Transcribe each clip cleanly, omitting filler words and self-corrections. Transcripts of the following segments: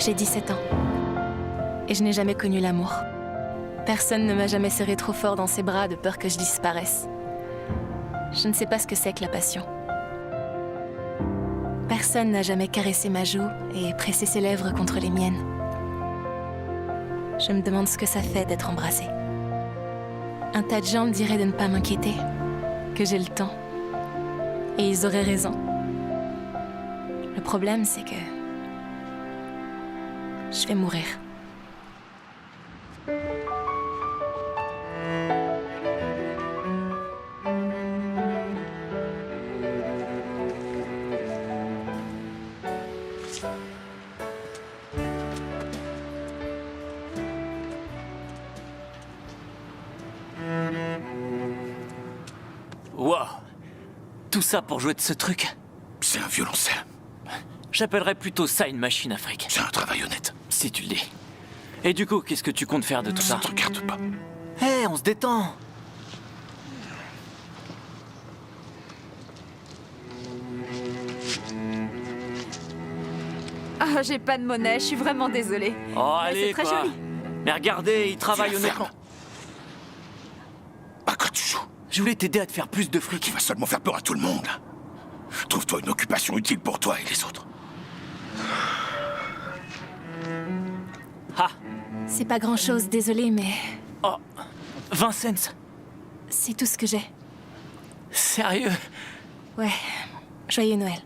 J'ai 17 ans. Et je n'ai jamais connu l'amour. Personne ne m'a jamais serré trop fort dans ses bras de peur que je disparaisse. Je ne sais pas ce que c'est que la passion. Personne n'a jamais caressé ma joue et pressé ses lèvres contre les miennes. Je me demande ce que ça fait d'être embrassée. Un tas de gens me diraient de ne pas m'inquiéter, que j'ai le temps. Et ils auraient raison. Le problème, c'est que je vais mourir. Wow. Tout ça pour jouer de ce truc? C'est un violoncelle. J'appellerais plutôt ça une machine à fric. C'est un travail honnête. Si tu le dis. Et du coup, qu'est-ce que tu comptes faire de tout ça? Ça te regarde pas. Hé, on se détend. Ah, j'ai pas de monnaie, je suis vraiment désolée. Oh, Mais allez, c'est très quoi. joli. Mais regardez, il travaille Tu la honnêtement. fermes. À quoi tu joues? Je voulais t'aider à te faire plus de Qui fric. va seulement faire peur à tout le monde. Trouve-toi une occupation utile pour toi et les autres. Ah. C'est pas grand-chose, désolée, mais Oh. 20 cents. c'est tout ce que j'ai. Sérieux? Ouais, joyeux Noël.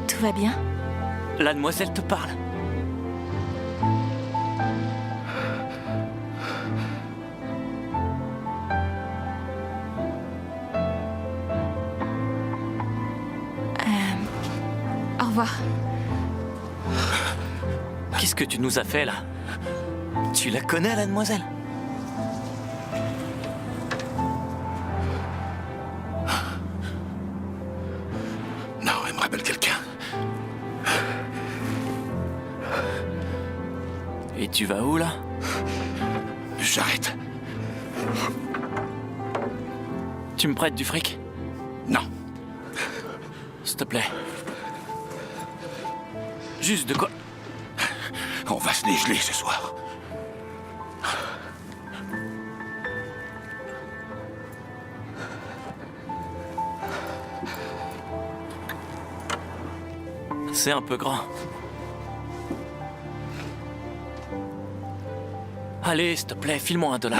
Tout va bien? La demoiselle te parle. Au revoir. Qu'est-ce que tu nous as fait, là? Tu la connais, la demoiselle? Non, elle me rappelle quelqu'un. Et tu vas où, là? J'arrête. Tu me prêtes du fric? Non. S'il te plaît. Juste de quoi? On va se dégeler ce soir. C'est un peu grand. Allez, s'il te plaît, file-moi $1. Non.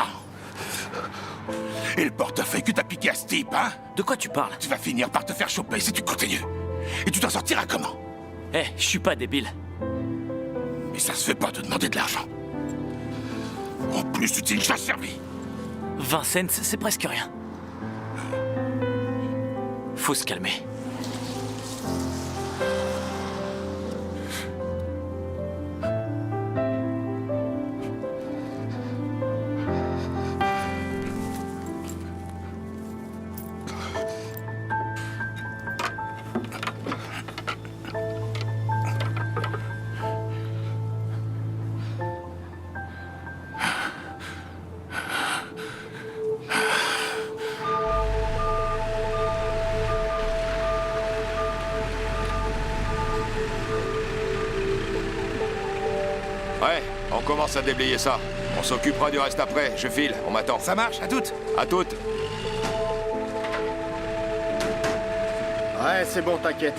Et le portefeuille que t'as piqué à ce type, hein? De quoi tu parles? Tu vas finir par te faire choper si tu continues. Et tu t'en sortiras comment? Eh, je suis pas débile. Et ça se fait pas de demander de l'argent. En plus, tu t'es déjà servi. 20 cents, c'est presque rien. Faut se calmer. Ouais, on commence à déblayer ça. On s'occupera du reste après. Je file, on m'attend. Ça marche, à toutes. À toutes. Ouais, c'est bon, t'inquiète.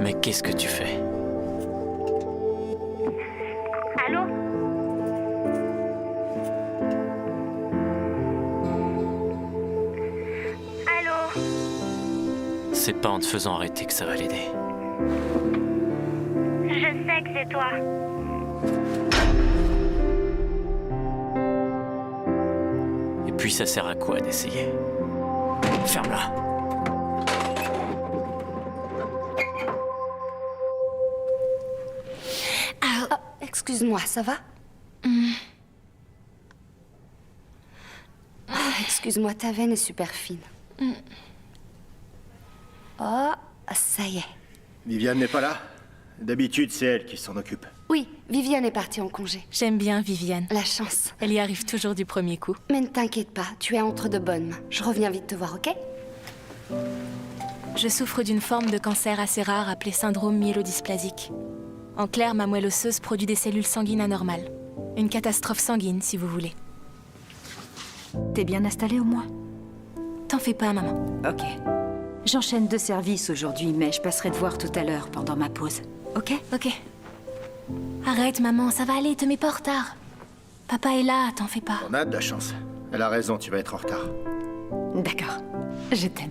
Mais qu'est-ce que tu fais? Allô? Allô? C'est pas en te faisant arrêter que ça va l'aider. Je sais que c'est toi. Puis ça sert à quoi d'essayer? Ferme-la. Ah, excuse-moi, ça va? Ah, excuse-moi, ta veine est super fine. Oh, ça y est. Viviane n'est pas là? D'habitude, c'est elle qui s'en occupe. Oui, Viviane est partie en congé. J'aime bien Viviane. La chance. Elle y arrive toujours du premier coup. Mais ne t'inquiète pas, tu es entre de bonnes mains. Je reviens vite te voir, ok? Je souffre d'une forme de cancer assez rare appelée syndrome myélodysplasique. En clair, ma moelle osseuse produit des cellules sanguines anormales. Une catastrophe sanguine, si vous voulez. T'es bien installée au moins? T'en fais pas, maman. Ok. J'enchaîne 2 services aujourd'hui, mais je passerai te voir tout à l'heure pendant ma pause. Ok? Ok. Arrête, maman, ça va aller, te mets pas en retard. Papa est là, t'en fais pas. On a de la chance. Elle a raison, tu vas être en retard. D'accord. Je t'aime.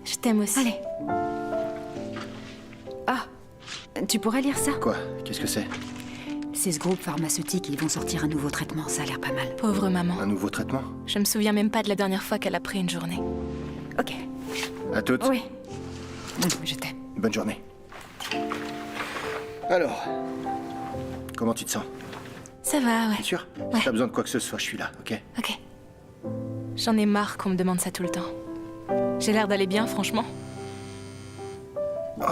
Je t'aime aussi. Allez. Ah, tu pourrais lire ça? Quoi? Qu'est-ce que c'est? C'est ce groupe pharmaceutique, ils vont sortir un nouveau traitement, ça a l'air pas mal. Pauvre maman. Un nouveau traitement? Je me souviens même pas de la dernière fois qu'elle a pris une journée. Ok. À toutes. Oui. Je t'aime. Bonne journée. Alors, comment tu te sens? Ça va, ouais. Bien sûr? Ouais. Si t'as besoin de quoi que ce soit, je suis là, ok? Ok. J'en ai marre qu'on me demande ça tout le temps. J'ai l'air d'aller bien, franchement. Oh.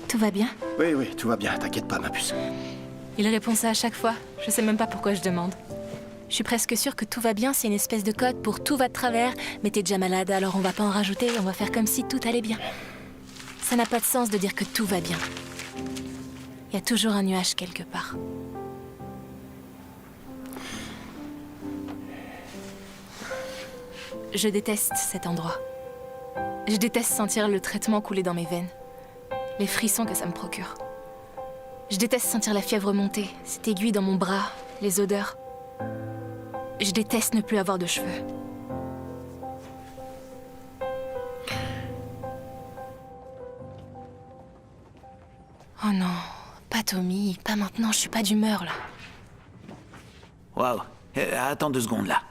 Tout va bien? Oui, oui, tout va bien, t'inquiète pas, ma puce. Il répond ça à chaque fois. Je sais même pas pourquoi je demande. Je suis presque sûre que tout va bien, c'est une espèce de code pour tout va de travers, mais t'es déjà malade, alors on va pas en rajouter, on va faire comme si tout allait bien. Ça n'a pas de sens de dire que tout va bien. Il y a toujours un nuage quelque part. Je déteste cet endroit. Je déteste sentir le traitement couler dans mes veines. Les frissons que ça me procure. Je déteste sentir la fièvre monter, cette aiguille dans mon bras, les odeurs. Je déteste ne plus avoir de cheveux. Oh non, pas Tommy, pas maintenant, je suis pas d'humeur là. Waouh. Attends 2 secondes là.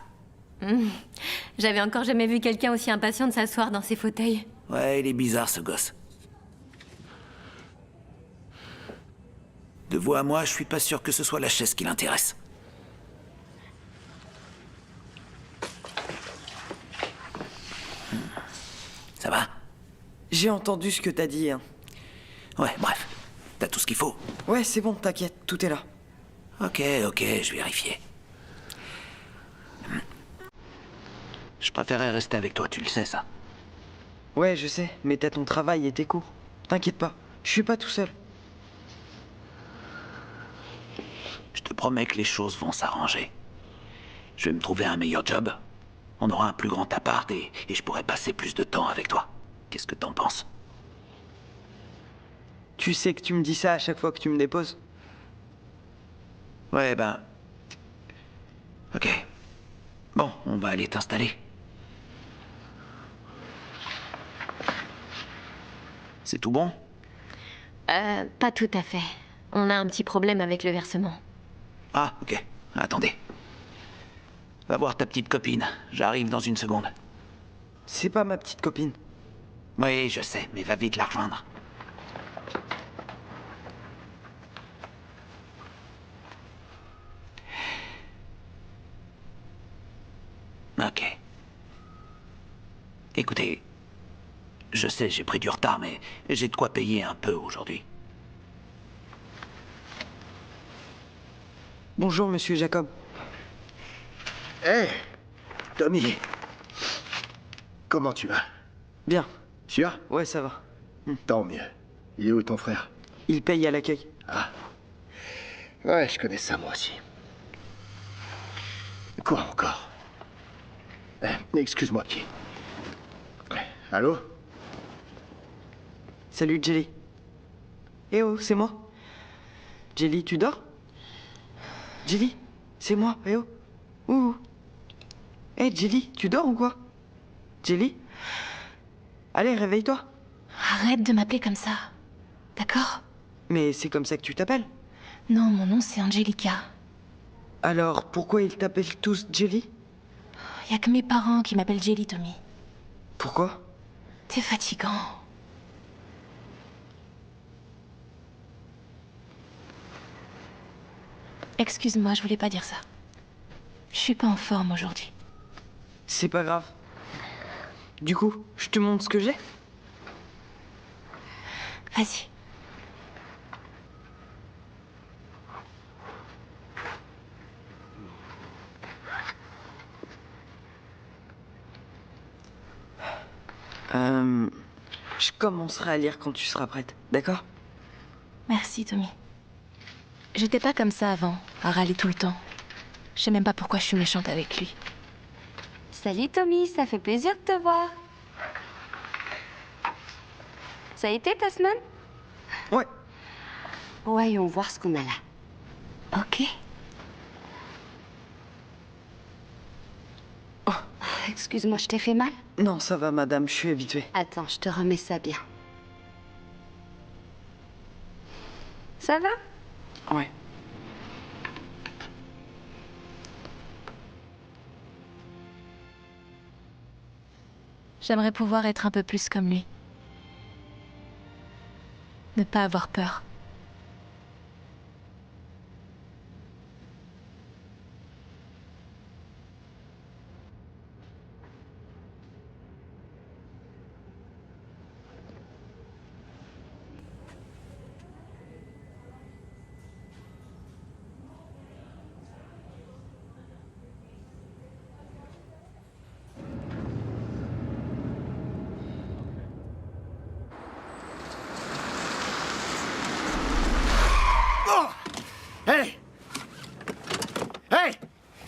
J'avais encore jamais vu quelqu'un aussi impatient de s'asseoir dans ses fauteuils. Ouais, il est bizarre ce gosse. De vous à moi, je suis pas sûr que ce soit la chaise qui l'intéresse. Ça va? J'ai entendu ce que t'as dit, hein. Ouais, bref. T'as tout ce qu'il faut. Ouais, c'est bon, t'inquiète, tout est là. Ok, je vais vérifier. Je préférais rester avec toi, tu le sais ça. Ouais, je sais, mais t'as ton travail et tes cours. T'inquiète pas, je suis pas tout seul. Je te promets que les choses vont s'arranger. Je vais me trouver un meilleur job. On aura un plus grand appart et je pourrai passer plus de temps avec toi. Qu'est-ce que t'en penses? Tu sais que tu me dis ça à chaque fois que tu me déposes? Ouais, ben... Ok. Bon, on va aller t'installer. C'est tout bon? Pas tout à fait. On a un petit problème avec le versement. Ah, ok. Attendez. Va voir ta petite copine. J'arrive dans 1 seconde. C'est pas ma petite copine. Oui, je sais, mais va vite la rejoindre. Ok. Écoutez, je sais, j'ai pris du retard, mais j'ai de quoi payer un peu aujourd'hui. Bonjour, monsieur Jacob. Hé, Tommy. Comment tu vas? Bien. Sûr? Ouais, ça va. Tant mieux. Il est où ton frère? Il paye à l'accueil. Ah. Ouais, je connais ça moi aussi. Quoi encore? Excuse-moi, qui? Allô? Salut, Jelly. Eh oh, c'est moi. Jelly, tu dors? Jelly, c'est moi, eh oh. Ouh. Eh, Jelly, tu dors ou quoi? Jelly? Allez, réveille-toi. Arrête de m'appeler comme ça. D'accord? Mais c'est comme ça que tu t'appelles? Non, mon nom c'est Angelica. Alors, pourquoi ils t'appellent tous Jelly? Y a que mes parents qui m'appellent Jelly, Tommy. Pourquoi? T'es fatigant. Excuse-moi, je voulais pas dire ça. Je suis pas en forme aujourd'hui. C'est pas grave. Du coup, je te montre ce que j'ai? Vas-y. Je commencerai à lire quand tu seras prête, d'accord? Merci, Tommy. J'étais pas comme ça avant, à râler tout le temps. Je sais même pas pourquoi je suis méchante avec lui. Salut Tommy, ça fait plaisir de te voir. Ça a été ta semaine? Ouais. Voyons voir ce qu'on a là. Ok. Excuse-moi, je t'ai fait mal? Non, ça va, madame, je suis habituée. Attends, je te remets ça bien. Ça va? Ouais. J'aimerais pouvoir être un peu plus comme lui. Ne pas avoir peur. Hey! Hey!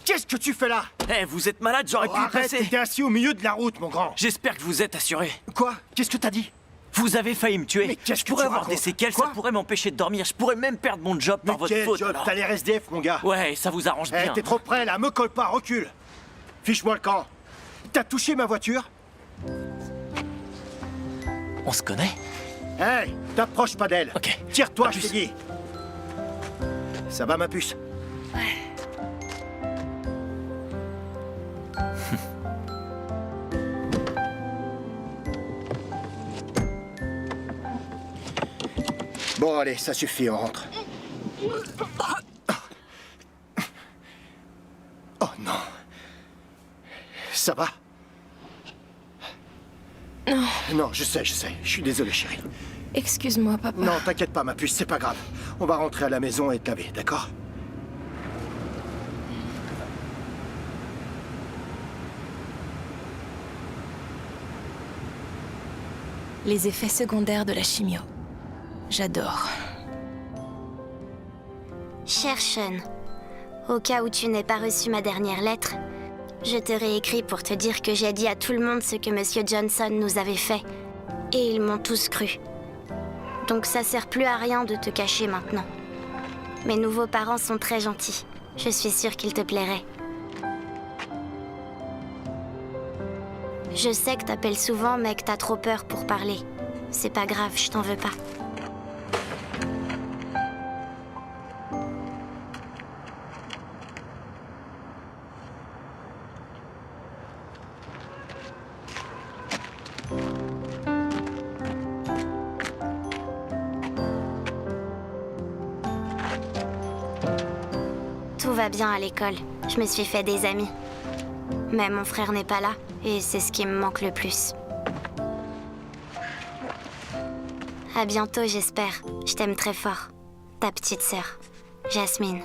Qu'est-ce que tu fais là? Eh, vous êtes malade, j'aurais pu y Arrête, passer. t'es assis au milieu de la route, mon grand. J'espère que vous êtes assuré. Quoi? Qu'est-ce que t'as dit? Vous avez failli me tuer. Mais qu'est-ce je que pourrais tu avoir racontes? des séquelles, Quoi? ça pourrait m'empêcher de dormir. Je pourrais même perdre mon job par Mais votre quel faute. job? alors. T'as l'air SDF, mon gars. Ouais, ça vous arrange Eh, bien. t'es trop près, là. Me colle pas, recule. Fiche-moi le camp. T'as touché ma voiture? On se connaît? Hey! T'approches pas d'elle. Ok. Tire-toi, À je plus. t'ai dit. Ça va, ma puce? Bon, allez, ça suffit, on rentre. Oh non. Ça va? Non. Non, je sais. Je suis désolé, chérie. Excuse-moi, papa. Non, t'inquiète pas, ma puce, c'est pas grave. On va rentrer à la maison et te laver, d'accord? Les effets secondaires de la chimio. J'adore. Cher Sean, au cas où tu n'aies pas reçu ma dernière lettre, je te réécris pour te dire que j'ai dit à tout le monde ce que Monsieur Johnson nous avait fait. Et ils m'ont tous cru. Donc ça sert plus à rien de te cacher maintenant. Mes nouveaux parents sont très gentils. Je suis sûre qu'ils te plairaient. Je sais que t'appelles souvent, mais que t'as trop peur pour parler. C'est pas grave, je t'en veux pas. Tout va bien à l'école. Je me suis fait des amis. Mais mon frère n'est pas là, et c'est ce qui me manque le plus. À bientôt, j'espère. Je t'aime très fort. Ta petite sœur, Jasmine.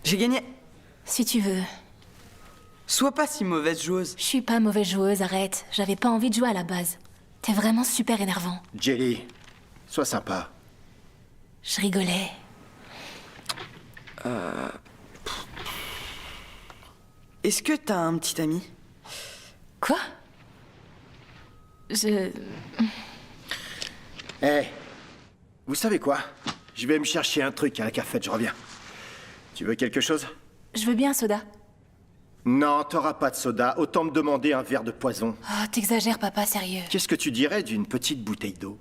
J'ai gagné. Si tu veux. Sois pas si mauvaise joueuse. Je suis pas mauvaise joueuse, arrête. J'avais pas envie de jouer à la base. T'es vraiment super énervant. Jelly, sois sympa. Je rigolais. Est-ce que t'as un petit ami? Quoi? Vous savez quoi? Je vais me chercher un truc à la cafette, je reviens. Tu veux quelque chose? Je veux bien un soda. Non, t'auras pas de soda. Autant me demander un verre de poison. Oh, t'exagères, papa, sérieux. Qu'est-ce que tu dirais d'une petite bouteille d'eau?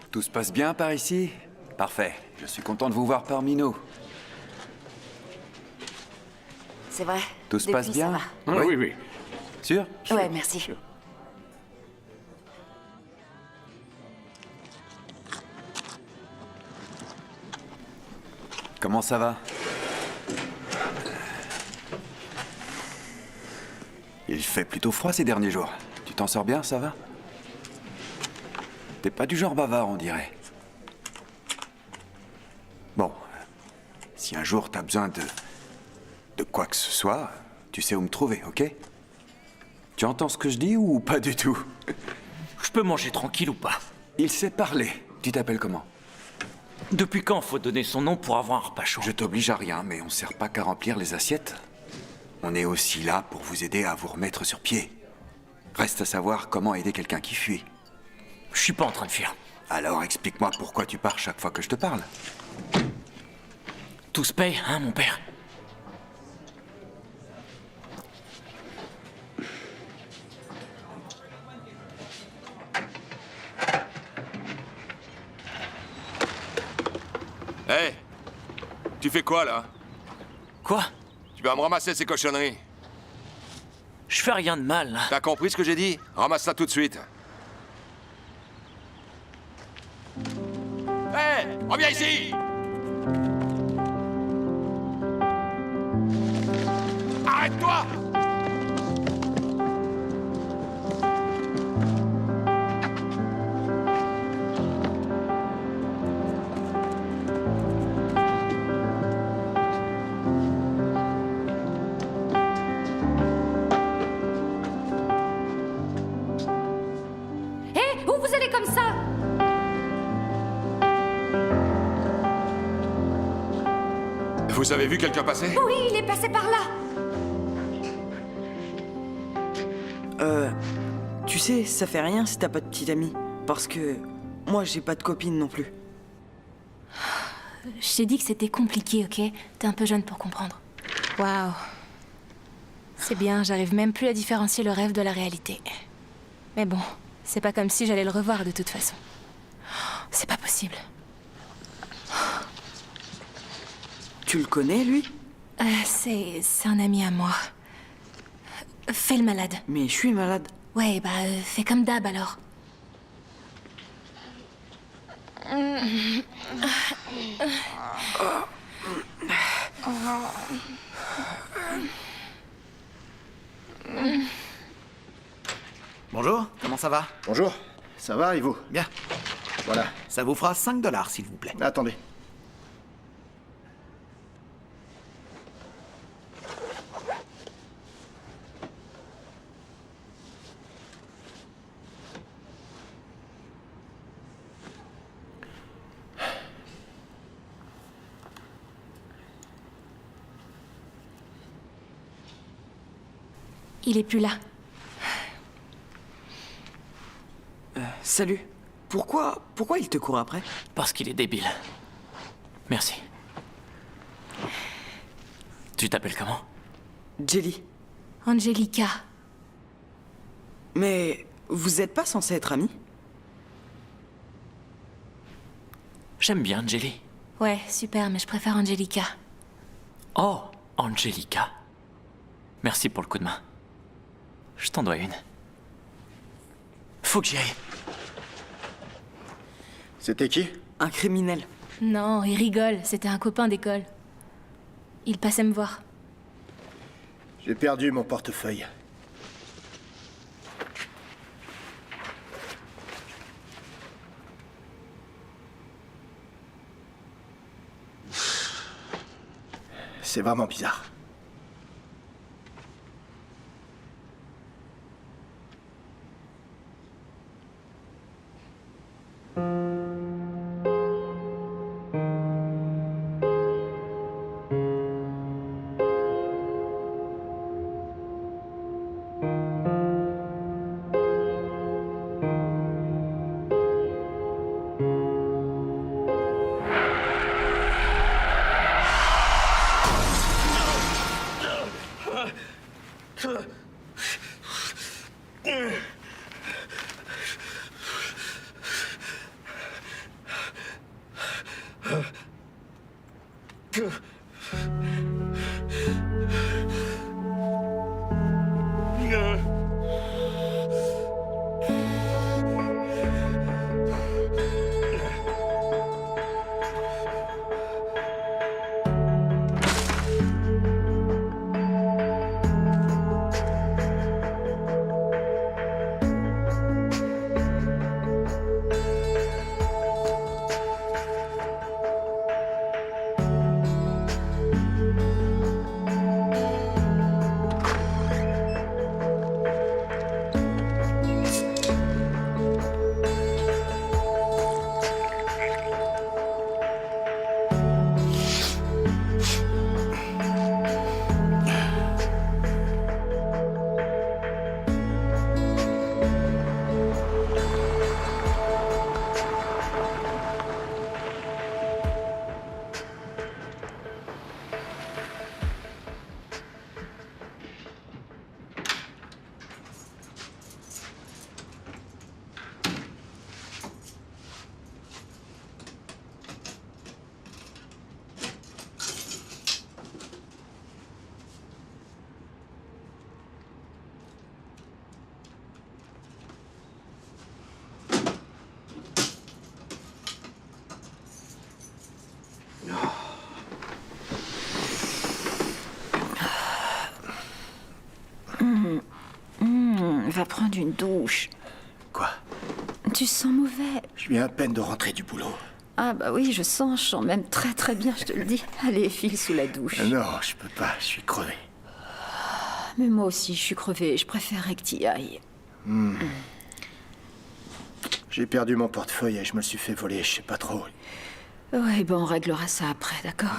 Tout se passe bien par ici? Parfait. Je suis content de vous voir parmi nous. C'est vrai. Tout se passe bien? Oui, oui. Sûr? Ouais, merci. Comment ça va? Il fait plutôt froid ces derniers jours. Tu t'en sors bien, ça va? T'es pas du genre bavard, on dirait. Bon, si un jour t'as besoin de quoi que ce soit, tu sais où me trouver, ok? Tu entends ce que je dis ou pas du tout? Je peux manger tranquille ou pas? Il sait parler. Tu t'appelles comment? Depuis quand faut donner son nom pour avoir un repas chaud? Je t'oblige à rien, mais on sert pas qu'à remplir les assiettes. On est aussi là pour vous aider à vous remettre sur pied. Reste à savoir comment aider quelqu'un qui fuit. Je suis pas en train de fuir. Alors explique-moi pourquoi tu pars chaque fois que je te parle. Tout se paye, hein, mon père? Hé! Tu fais quoi, là? Quoi? Tu vas me ramasser ces cochonneries. Je fais rien de mal, là. T'as compris ce que j'ai dit? Ramasse ça tout de suite. Hé! Reviens ici! Arrête-toi! Hé, où vous allez comme ça? Vous avez vu quelqu'un passer? Oui, il est passé par là. Tu sais, ça fait rien si t'as pas de petite amie. Parce que moi, j'ai pas de copine non plus. Je t'ai dit que c'était compliqué, ok? T'es un peu jeune pour comprendre. Waouh. C'est bien, j'arrive même plus à différencier le rêve de la réalité. Mais bon, c'est pas comme si j'allais le revoir de toute façon. C'est pas possible. Tu le connais, lui? C'est un ami à moi. Fais le malade. Mais je suis malade. Ouais, bah, fais comme d'hab alors. Bonjour, comment ça va? Bonjour, ça va et vous? Bien. Voilà. Ça vous fera 5 $, s'il vous plaît. Attendez. Il est plus là. Salut. Pourquoi il te court après? Parce qu'il est débile. Merci. Tu t'appelles comment? Jelly. Angelica. Mais vous êtes pas censés être amis? J'aime bien Jelly. Ouais, super, mais je préfère Angelica. Oh, Angelica. Merci pour le coup de main. Je t'en dois une. Faut que j'y aille. C'était qui? Un criminel. Non, il rigole, c'était un copain d'école. Il passait me voir. J'ai perdu mon portefeuille. C'est vraiment bizarre. Va prendre une douche. Quoi? Tu sens mauvais. Je viens à peine de rentrer du boulot. Ah bah oui, je sens même très très bien, je te le dis. Allez, file sous la douche. Non, je peux pas, je suis crevé. Mais moi aussi, je suis crevée. Je préférerais que t'y ailles. J'ai perdu mon portefeuille et je me le suis fait voler, je sais pas trop. Ouais, ben on réglera ça après, d'accord?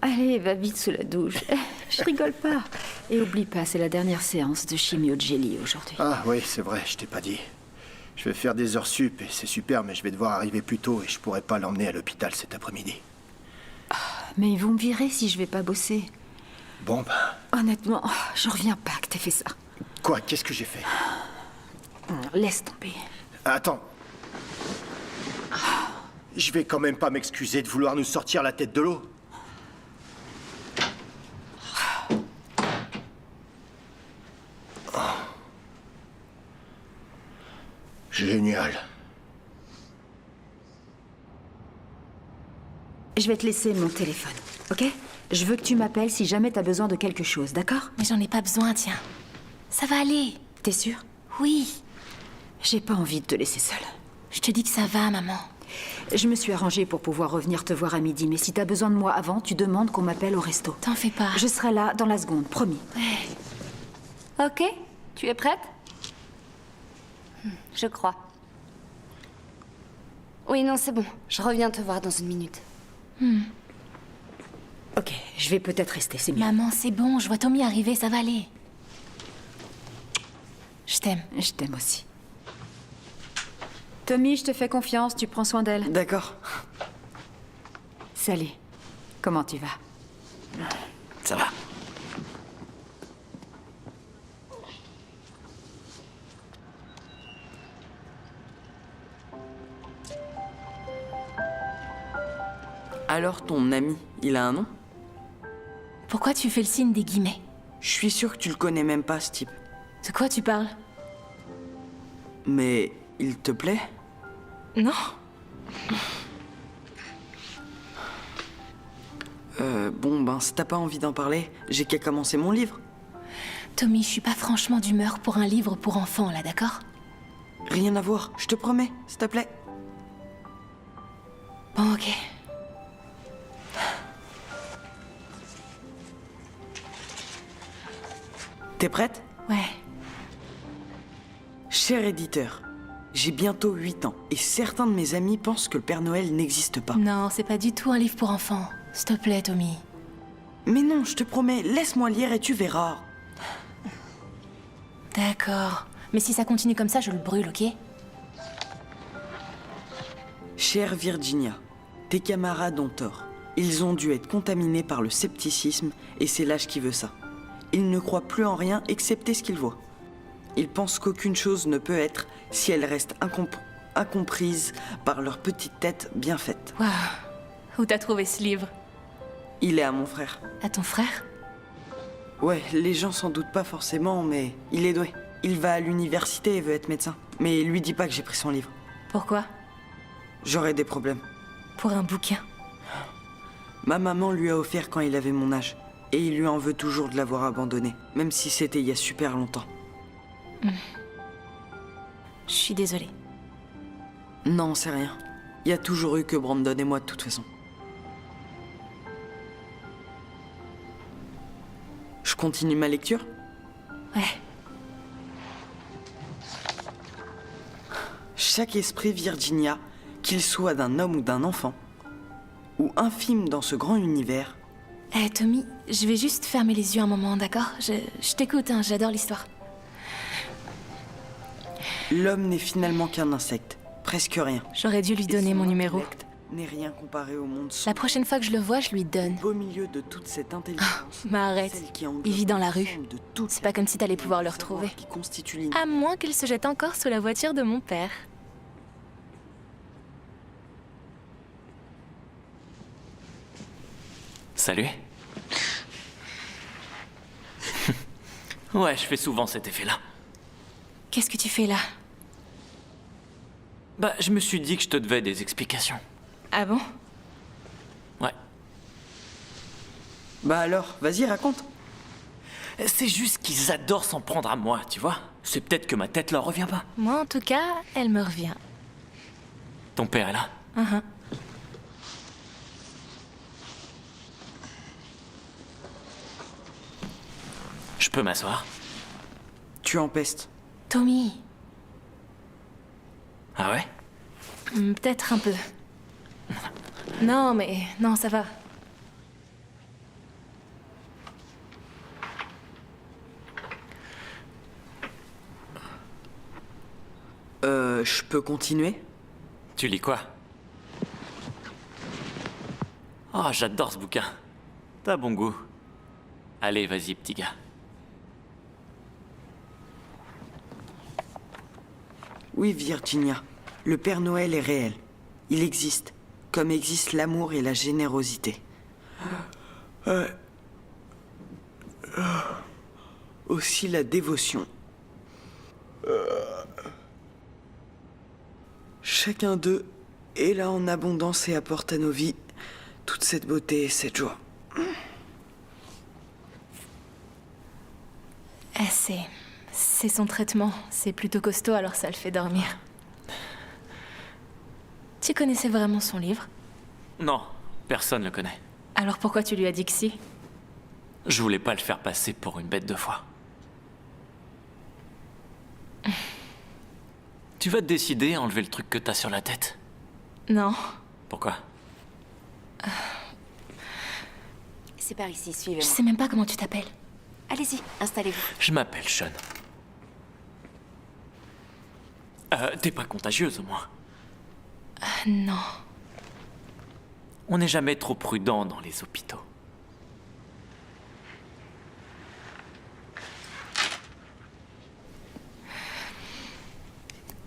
Allez, va vite sous la douche. Je rigole pas. Et oublie pas, c'est la dernière séance de chimio de Jelly aujourd'hui. Ah oui, c'est vrai, je t'ai pas dit. Je vais faire des heures sup et c'est super, mais je vais devoir arriver plus tôt et je pourrai pas l'emmener à l'hôpital cet après-midi. Mais ils vont me virer si je vais pas bosser. Bon ben... Honnêtement, j'en reviens pas que t'aies fait ça. Quoi? Qu'est-ce que j'ai fait? Laisse tomber. Attends. Je vais quand même pas m'excuser de vouloir nous sortir la tête de l'eau. Génial. Je vais te laisser mon téléphone, ok? Je veux que tu m'appelles si jamais t'as besoin de quelque chose, d'accord? Mais j'en ai pas besoin, tiens. Ça va aller. T'es sûre? Oui. J'ai pas envie de te laisser seule. Je te dis que ça va, maman. Je me suis arrangée pour pouvoir revenir te voir à midi, mais si t'as besoin de moi avant, tu demandes qu'on m'appelle au resto. T'en fais pas. Je serai là dans la seconde, promis. Ouais. Ok, tu es prête? Je crois. Oui, non, c'est bon. Je reviens te voir dans une minute. Ok, je vais peut-être rester, c'est mieux. Maman, c'est bon, je vois Tommy arriver, ça va aller. Je t'aime. Je t'aime aussi. Tommy, je te fais confiance, tu prends soin d'elle. D'accord. Salut. Comment tu vas? Ça va. Alors, ton ami, il a un nom? Pourquoi tu fais le signe des guillemets? Je suis sûr que tu le connais même pas, ce type. De quoi tu parles? Mais il te plaît? Non. Bon, ben, si t'as pas envie d'en parler, j'ai qu'à commencer mon livre. Tommy, je suis pas franchement d'humeur pour un livre pour enfants, là, d'accord? Rien à voir, je te promets, s'il te plaît. Bon, ok. T'es prête? Ouais. Cher éditeur, j'ai bientôt 8 ans et certains de mes amis pensent que le Père Noël n'existe pas. Non, c'est pas du tout un livre pour enfants. S'il te plaît, Tommy. Mais non, je te promets, laisse-moi lire et tu verras. D'accord. Mais si ça continue comme ça, je le brûle, ok? Chère Virginia, tes camarades ont tort. Ils ont dû être contaminés par le scepticisme et c'est l'âge qui veut ça. Ils ne croient plus en rien excepté ce qu'ils voient. Ils pensent qu'aucune chose ne peut être si elle reste incomprise par leur petite tête bien faite. Waouh. Où t'as trouvé ce livre? Il est à mon frère. À ton frère? Ouais, les gens s'en doutent pas forcément, mais il est doué. Il va à l'université et veut être médecin. Mais lui dis pas que j'ai pris son livre. Pourquoi? J'aurais des problèmes. Pour un bouquin. Ma maman lui a offert quand il avait mon âge. Et il lui en veut toujours de l'avoir abandonné. Même si c'était il y a super longtemps. Je suis désolée. Non, c'est rien. Il y a toujours eu que Brandon et moi de toute façon. Je continue ma lecture? Ouais. Chaque esprit Virginia, qu'il soit d'un homme ou d'un enfant, ou infime dans ce grand univers... Eh, Tommy, je vais juste fermer les yeux un moment, d'accord? Je t'écoute, hein, j'adore l'histoire. L'homme n'est finalement qu'un insecte, presque rien. J'aurais dû lui donner mon numéro. N'est rien comparé au monde sombre. La prochaine fois que je le vois, je lui donne. Au milieu de toute cette intelligence... Mais arrête, il vit dans la rue. C'est pas comme si t'allais pouvoir le retrouver. À moins qu'il se jette encore sous la voiture de mon père. Salut. Ouais, je fais souvent cet effet-là. Qu'est-ce que tu fais là? Bah, je me suis dit que je te devais des explications. Ah bon? Ouais. Bah alors, vas-y, raconte. C'est juste qu'ils adorent s'en prendre à moi, tu vois. C'est peut-être que ma tête leur revient pas. Moi, en tout cas, elle me revient. Ton père est là? Je peux m'asseoir? Tu empestes. Tommy. Ah ouais? Peut-être un peu. Non, mais... Non, ça va. Je peux continuer? Tu lis quoi? Oh, j'adore ce bouquin. T'as bon goût. Allez, vas-y, petit gars. Oui, Virginia. Le Père Noël est réel. Il existe. Comme existent l'amour et la générosité. Aussi la dévotion. Chacun d'eux est là en abondance et apporte à nos vies toute cette beauté et cette joie. C'est son traitement. C'est plutôt costaud, alors ça le fait dormir. Tu connaissais vraiment son livre? Non, personne le connaît. Alors pourquoi tu lui as dit que si? Je voulais pas le faire passer pour une bête de foie. Tu vas te décider à enlever le truc que t'as sur la tête? Non. Pourquoi? C'est par ici, suivez-moi. Je sais même pas comment tu t'appelles. Allez-y, installez-vous. Je m'appelle Sean. T'es pas contagieuse au moins? Non. On n'est jamais trop prudent dans les hôpitaux.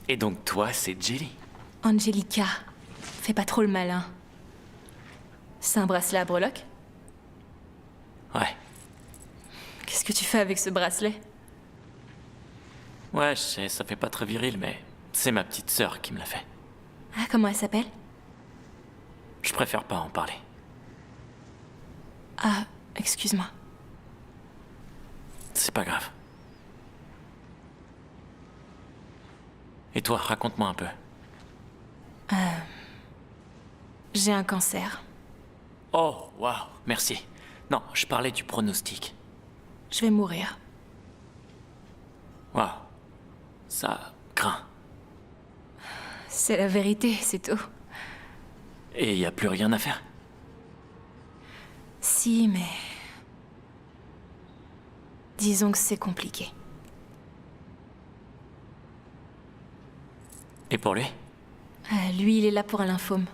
Et donc toi, c'est Jelly? Angelica. Fais pas trop le malin. C'est un bracelet à breloques? Ouais. Qu'est-ce que tu fais avec ce bracelet? Ouais, je sais, ça fait pas très viril, mais c'est ma petite sœur qui me l'a fait. Ah, comment elle s'appelle? Je préfère pas en parler. Ah, excuse-moi. C'est pas grave. Et toi, raconte-moi un peu. J'ai un cancer. Oh, waouh, merci. Non, je parlais du pronostic. Je vais mourir. Waouh, ça craint. C'est la vérité, c'est tout. Et y a plus rien à faire? Si, mais... disons que c'est compliqué. Et pour lui? Lui, il est là pour un lymphome.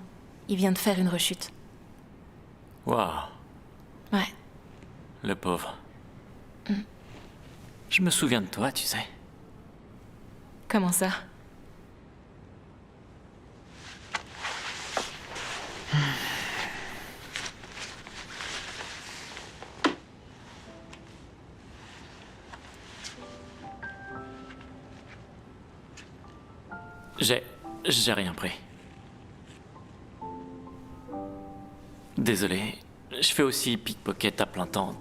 Il vient de faire une rechute. Waouh. Ouais. Le pauvre. Je me souviens de toi, tu sais. Comment ça? J'ai rien pris. Désolé, je fais aussi pickpocket à plein temps.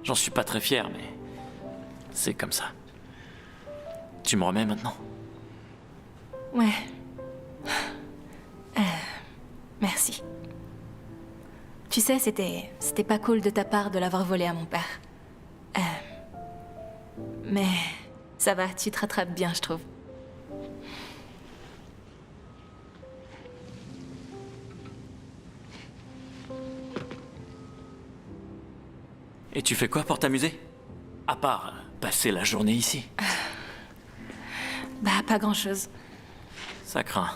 J'en suis pas très fier, mais c'est comme ça. Tu me remets maintenant? Ouais. Merci. Tu sais, c'était pas cool de ta part de l'avoir volé à mon père. Mais ça va, tu te rattrapes bien, je trouve. Et tu fais quoi pour t'amuser? À part passer la journée ici. Bah, pas grand-chose. Ça craint.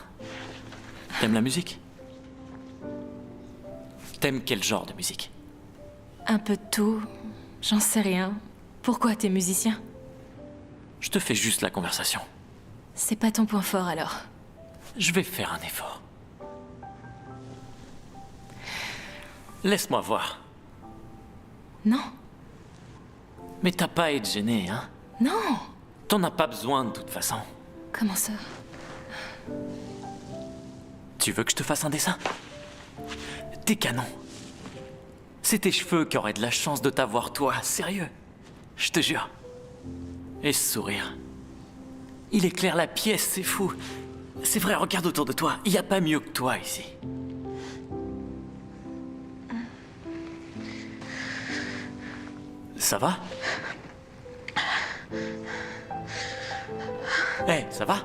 T'aimes la musique? T'aimes quel genre de musique? Un peu de tout. J'en sais rien. Pourquoi t'es musicien? Je te fais juste la conversation. C'est pas ton point fort, alors. Je vais faire un effort. Laisse-moi voir. Non. Mais t'as pas à être gêné, hein? Non. T'en as pas besoin de toute façon. Comment ça? Tu veux que je te fasse un dessin? T'es canon. C'est tes cheveux qui auraient de la chance de t'avoir, toi, sérieux. Je te jure. Et ce sourire. Il éclaire la pièce, c'est fou. C'est vrai, regarde autour de toi. Il n'y a pas mieux que toi ici. Ça va? Hé, ça va?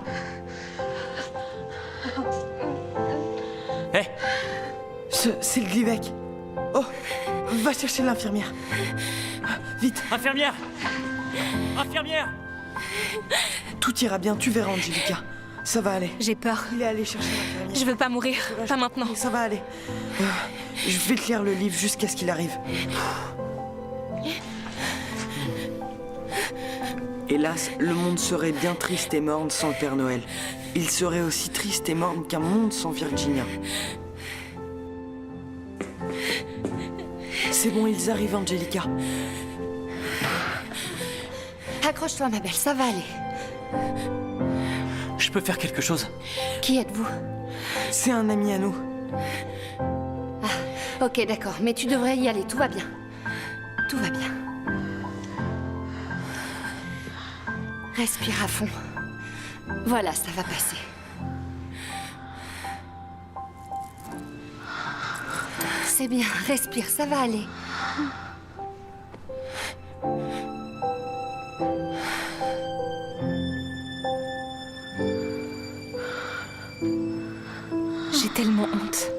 Hé! C'est le Glybec. Oh, va chercher l'infirmière. Vite. Infirmière! Infirmière! Tout ira bien, tu verras, Angelica. Ça va aller. J'ai peur. Il est allé chercher l'infirmière. Je veux pas mourir. Pas maintenant. Ça va aller. Je vais te lire le livre jusqu'à ce qu'il arrive. Hélas, le monde serait bien triste et morne sans le Père Noël. Il serait aussi triste et morne qu'un monde sans Virginia. C'est bon, ils arrivent, Angelica. Accroche-toi, ma belle, ça va aller. Je peux faire quelque chose? Qui êtes-vous? C'est un ami à nous. Ah, ok, d'accord, mais tu devrais y aller, tout va bien. Tout va bien. Respire à fond. Voilà, ça va passer. C'est bien, respire, ça va aller. J'ai tellement honte.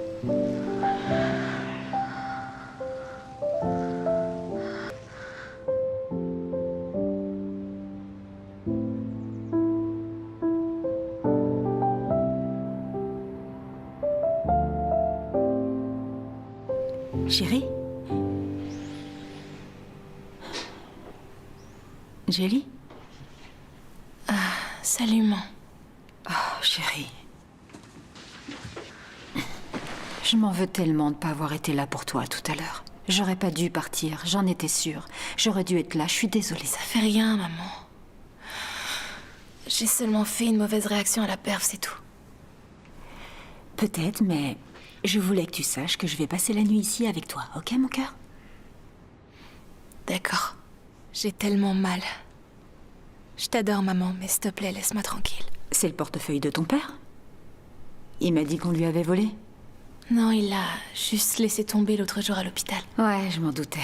Chérie? Jelly? Salut, maman. Oh, chérie. Je m'en veux tellement de ne pas avoir été là pour toi tout à l'heure. J'aurais pas dû partir, j'en étais sûre. J'aurais dû être là, je suis désolée. Ça fait rien, maman. J'ai seulement fait une mauvaise réaction à la perf, c'est tout. Peut-être, mais Je voulais que tu saches que je vais passer la nuit ici avec toi, ok mon cœur? D'accord. J'ai tellement mal. Je t'adore, maman, mais s'il te plaît, laisse-moi tranquille. C'est le portefeuille de ton père? Il m'a dit qu'on lui avait volé. Non, il l'a juste laissé tomber l'autre jour à l'hôpital. Ouais, je m'en doutais.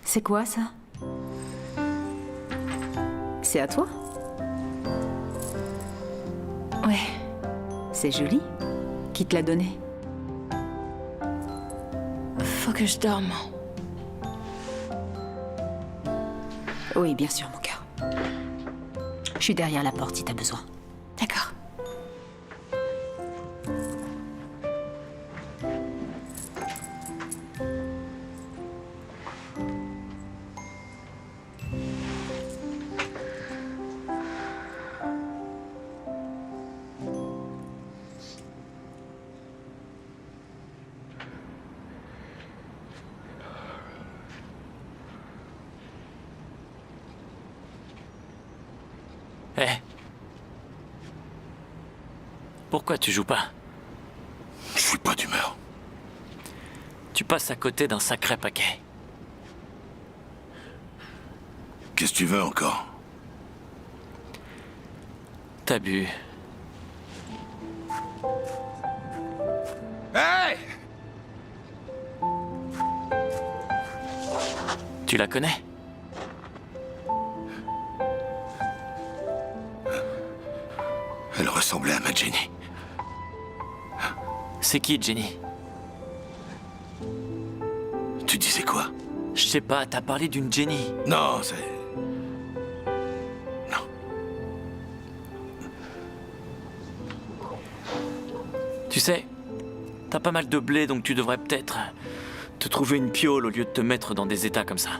C'est quoi ça? C'est à toi? Ouais. C'est joli. Qui te l'a donné? Faut que je dorme. Oui, bien sûr, mon cœur. Je suis derrière la porte si t'as besoin. D'accord. Hé. Pourquoi tu joues pas? Je suis pas d'humeur. Tu passes à côté d'un sacré paquet. Qu'est-ce que tu veux encore? T'as bu. Hey! Tu la connais? Elle ressemblait à ma Jenny. C'est qui, Jenny? Tu disais quoi? Je sais pas, t'as parlé d'une Jenny. Non, c'est... Non. Tu sais, t'as pas mal de blé, donc tu devrais peut-être te trouver une piole au lieu de te mettre dans des états comme ça.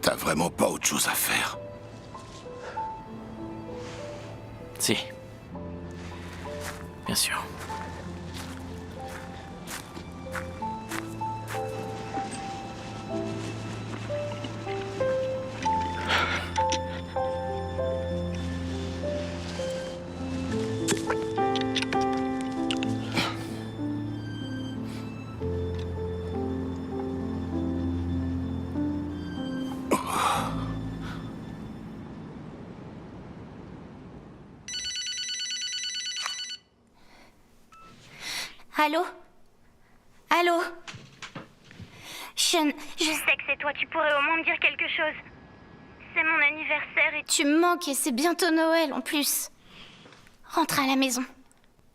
T'as vraiment pas autre chose à faire? Si. Bien sûr. Allô? Allô? Sean, je sais que c'est toi, tu pourrais au moins me dire quelque chose. C'est mon anniversaire et tu me manques et c'est bientôt Noël en plus. Rentre à la maison.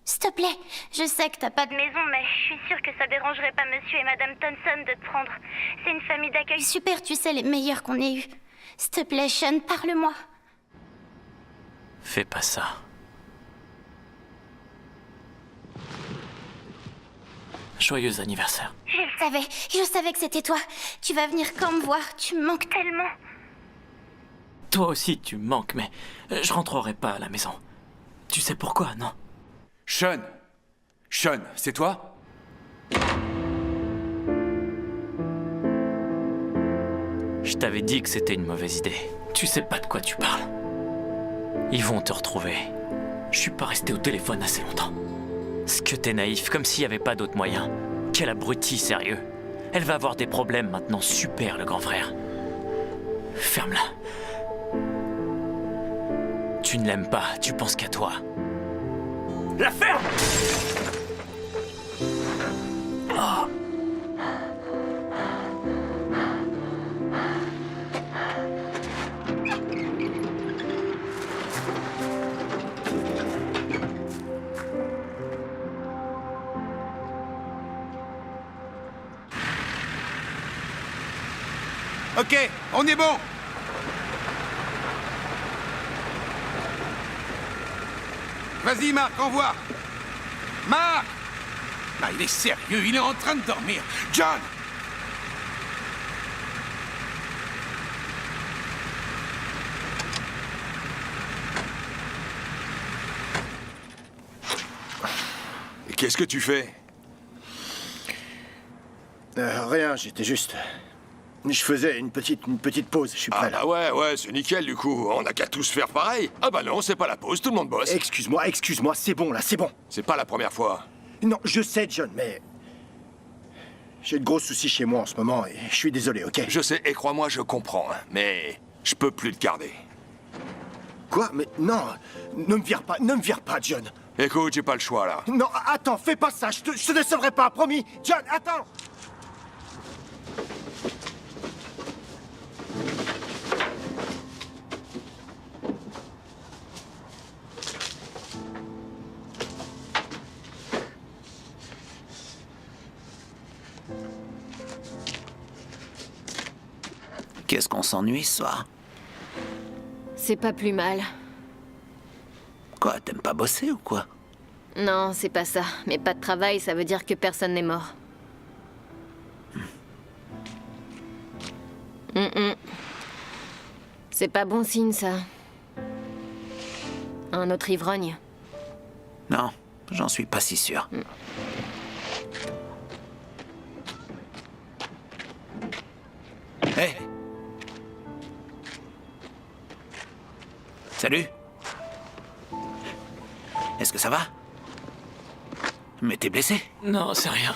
S'il te plaît, je sais que t'as pas de maison, mais je suis sûre que ça dérangerait pas monsieur et madame Thompson de te prendre. C'est une famille d'accueil super, tu sais, les meilleurs qu'on ait eus. S'il te plaît, Sean, parle-moi. Fais pas ça. Joyeux anniversaire. Je savais que c'était toi. Tu vas venir quand me voir, tu me manques tellement. Toi aussi, tu me manques, mais je rentrerai pas à la maison. Tu sais pourquoi, non? Sean! Sean, c'est toi? Je t'avais dit que c'était une mauvaise idée. Tu sais pas de quoi tu parles. Ils vont te retrouver. Je suis pas resté au téléphone assez longtemps. Ce que t'es naïf, comme s'il y avait pas d'autre moyen. Quel abruti, sérieux. Elle va avoir des problèmes maintenant, super, le grand frère. Ferme-la. Tu ne l'aimes pas, tu penses qu'à toi. La ferme! Oh. Ok, on est bon. Vas-y, Marc, envoie. Marc! Ah, il est sérieux, il est en train de dormir. John! Et qu'est-ce que tu fais? Rien, j'étais juste... Je faisais une petite pause, je suis prêt Ah là. bah ouais, c'est nickel du coup. On n'a qu'à tous faire pareil. Ah bah non, c'est pas la pause, tout le monde bosse. Excuse-moi, c'est bon là, c'est bon. C'est pas la première fois. Non, je sais, John, mais... J'ai de gros soucis chez moi en ce moment et je suis désolé, ok? Je sais, et crois-moi, je comprends, hein, mais je peux plus te garder. Quoi? Mais non, ne me vire pas, John. Écoute, j'ai pas le choix là. Non, attends, fais pas ça, je te décevrai pas, promis. John, attends. Qu'est-ce qu'on s'ennuie ce soir? C'est pas plus mal. Quoi, t'aimes pas bosser ou quoi? Non, c'est pas ça. Mais pas de travail, ça veut dire que personne n'est mort. C'est pas bon signe, ça. Un autre ivrogne. Non, j'en suis pas si sûr. Hé! Salut! Est-ce que ça va? Mais t'es blessé? Non, c'est rien.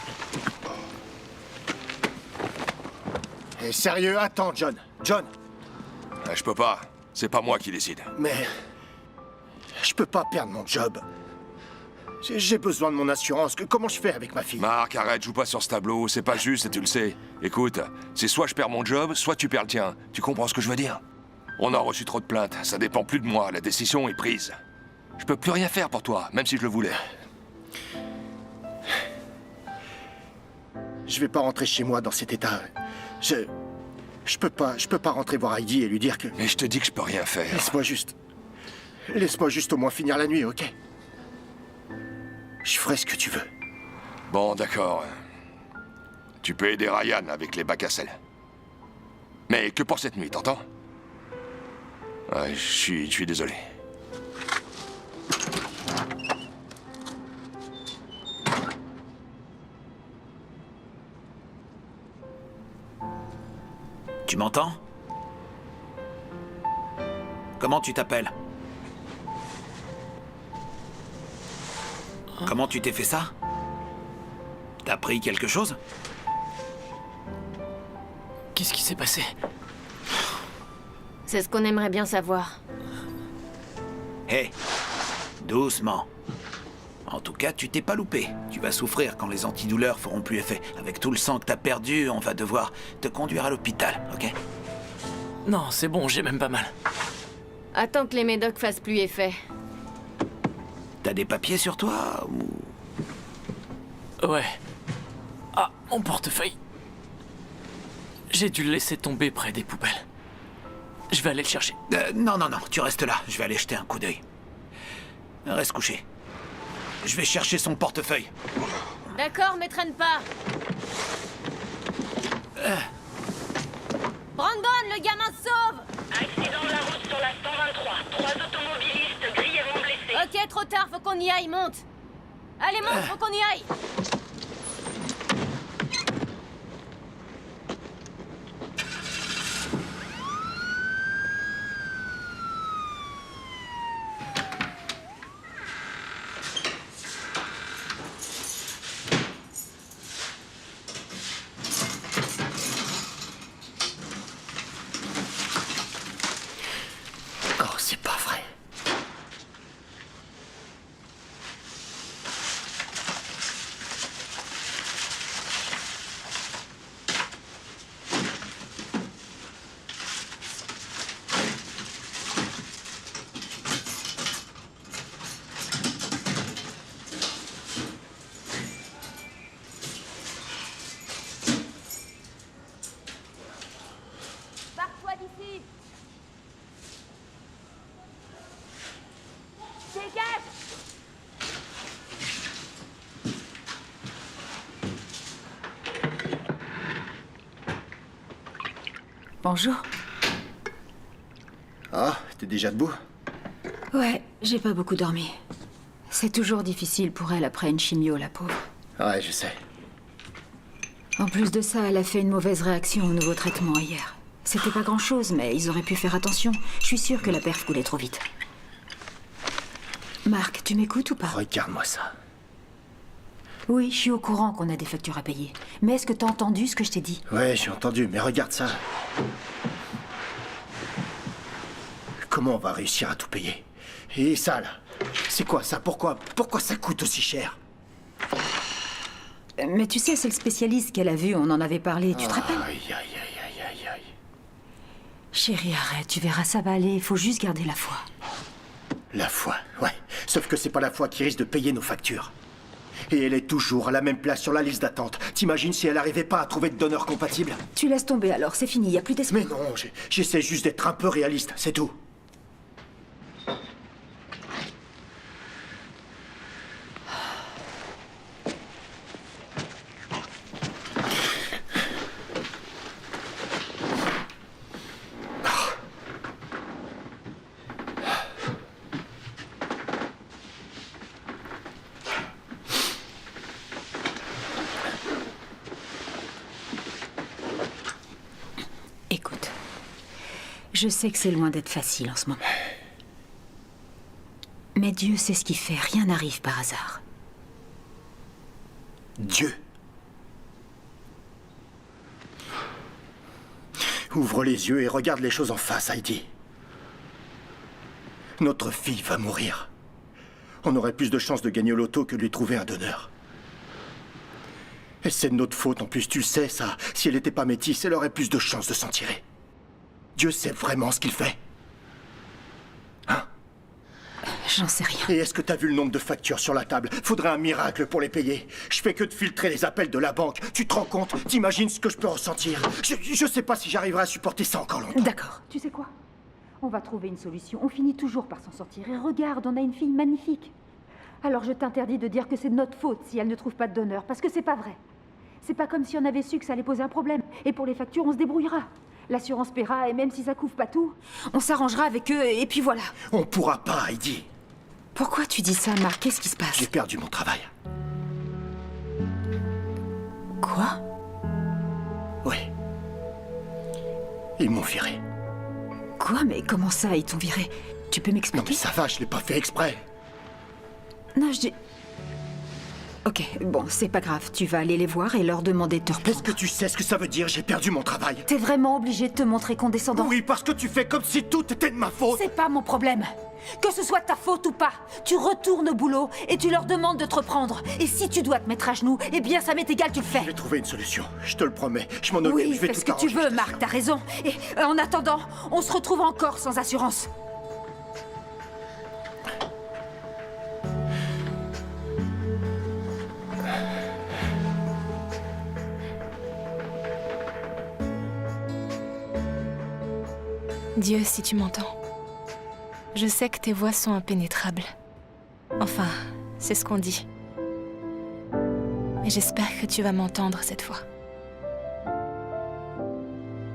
Et sérieux, attends, John. John, Je peux pas. C'est pas moi qui décide. mais... Je peux pas perdre mon job. J'ai besoin de mon assurance. Comment je fais avec ma fille? Marc, arrête, joue pas sur ce tableau. C'est pas juste et tu le sais. Écoute, c'est soit je perds mon job, soit tu perds le tien. Tu comprends ce que je veux dire? On a reçu trop de plaintes. Ça dépend plus de moi. La décision est prise. Je peux plus rien faire pour toi, même si je le voulais. Je vais pas rentrer chez moi dans cet état. Je peux pas rentrer voir Heidi et lui dire que... Mais je te dis que je peux rien faire. Laisse-moi juste au moins finir la nuit, ok? Je ferai ce que tu veux. Bon, d'accord. Tu peux aider Ryan avec les bacs à sel. Mais que pour cette nuit, t'entends? Ouais, je suis désolé. Tu m'entends? Comment tu t'appelles? Comment tu t'es fait ça? T'as pris quelque chose? Qu'est-ce qui s'est passé? C'est ce qu'on aimerait bien savoir. Hé, doucement. En tout cas, tu t'es pas loupé. Tu vas souffrir quand les antidouleurs feront plus effet. Avec tout le sang que t'as perdu, on va devoir te conduire à l'hôpital, ok? Non, c'est bon, j'ai même pas mal. Attends que les médocs fassent plus effet. T'as des papiers sur toi ou... Ouais. Ah, mon portefeuille. J'ai dû le laisser tomber près des poubelles. Je vais aller le chercher. Non, tu restes là. Je vais aller jeter un coup d'œil. Reste couché. Je vais chercher son portefeuille. D'accord, mais traîne pas. Brandon, le gamin se sauve. Accident de la route sur la 123. 3 automobilistes grièvement blessés. Ok, trop tard, faut qu'on y aille, monte. Allez, monte, faut qu'on y aille. Oh, c'est pas vrai. Pars-toi d'ici. Dégage. Bonjour. Ah, t'es déjà debout? Ouais, j'ai pas beaucoup dormi. C'est toujours difficile pour elle après une chimio, la pauvre. Ouais, je sais. En plus de ça, elle a fait une mauvaise réaction au nouveau traitement hier. C'était pas grand-chose, mais ils auraient pu faire attention. Je suis sûre que la perf coulait trop vite. Marc, tu m'écoutes ou pas? Regarde-moi ça. Oui, je suis au courant qu'on a des factures à payer. Mais est-ce que t'as entendu ce que je t'ai dit? Ouais, j'ai entendu, mais regarde ça. Comment on va réussir à tout payer? Et ça, là, c'est quoi ça? Pourquoi ça coûte aussi cher? Mais tu sais, c'est le spécialiste qu'elle a vu, on en avait parlé, tu te rappelles? Aïe, aïe, aïe, aïe, aïe, aïe. Chérie, arrête, tu verras, ça va aller, il faut juste garder la foi. La foi, ouais. Sauf que c'est pas la foi qui risque de payer nos factures. Et elle est toujours à la même place sur la liste d'attente. T'imagines si elle n'arrivait pas à trouver de donneur compatible? Tu laisses tomber alors, c'est fini, y a plus d'espoir. Mais non, j'essaie juste d'être un peu réaliste, c'est tout. Écoute, je sais que c'est loin d'être facile en ce moment. Mais Dieu sait ce qu'il fait, rien n'arrive par hasard. Dieu. Ouvre les yeux et regarde les choses en face, Heidi. Notre fille va mourir. On aurait plus de chances de gagner au loto que de lui trouver un donneur. Et c'est de notre faute en plus, tu le sais ça. Si elle n'était pas métisse, elle aurait plus de chances de s'en tirer. Dieu sait vraiment ce qu'il fait. Hein? J'en sais rien. Et est-ce que t'as vu le nombre de factures sur la table? Faudrait un miracle pour les payer. Je fais que de filtrer les appels de la banque. Tu te rends compte? T'imagines ce que je peux ressentir? Je sais pas si j'arriverai à supporter ça encore longtemps. D'accord. Tu sais quoi? On va trouver une solution. On finit toujours par s'en sortir. Et regarde, on a une fille magnifique. Alors je t'interdis de dire que c'est de notre faute si elle ne trouve pas de donneur, parce que c'est pas vrai. C'est pas comme si on avait su que ça allait poser un problème. Et pour les factures, on se débrouillera. L'assurance paiera, et même si ça couvre pas tout, on s'arrangera avec eux, et puis voilà. On pourra pas, Heidi. Pourquoi tu dis ça, Marc? Qu'est-ce qui se passe? J'ai perdu mon travail. Quoi? Oui. Ils m'ont viré. Quoi? Mais comment ça, ils t'ont viré? Tu peux m'expliquer? Non mais ça va, je l'ai pas fait exprès. Non, je dis... Ok, bon, c'est pas grave. Tu vas aller les voir et leur demander de te reprendre. Est-ce que tu sais ce que ça veut dire? J'ai perdu mon travail. T'es vraiment obligé de te montrer condescendant? Oui, parce que tu fais comme si tout était de ma faute. C'est pas mon problème. Que ce soit ta faute ou pas, tu retournes au boulot et tu leur demandes de te reprendre. Et si tu dois te mettre à genoux, eh bien ça m'est égal, tu le fais. Je vais trouver une solution, je te le promets. Je m'en occupe, Oui, je vais fais tout ce que tu arranger, veux, Marc, t'as raison. Et en attendant, on se retrouve encore sans assurance. Dieu, si tu m'entends. Je sais que tes voix sont impénétrables. Enfin, c'est ce qu'on dit. Mais j'espère que tu vas m'entendre cette fois.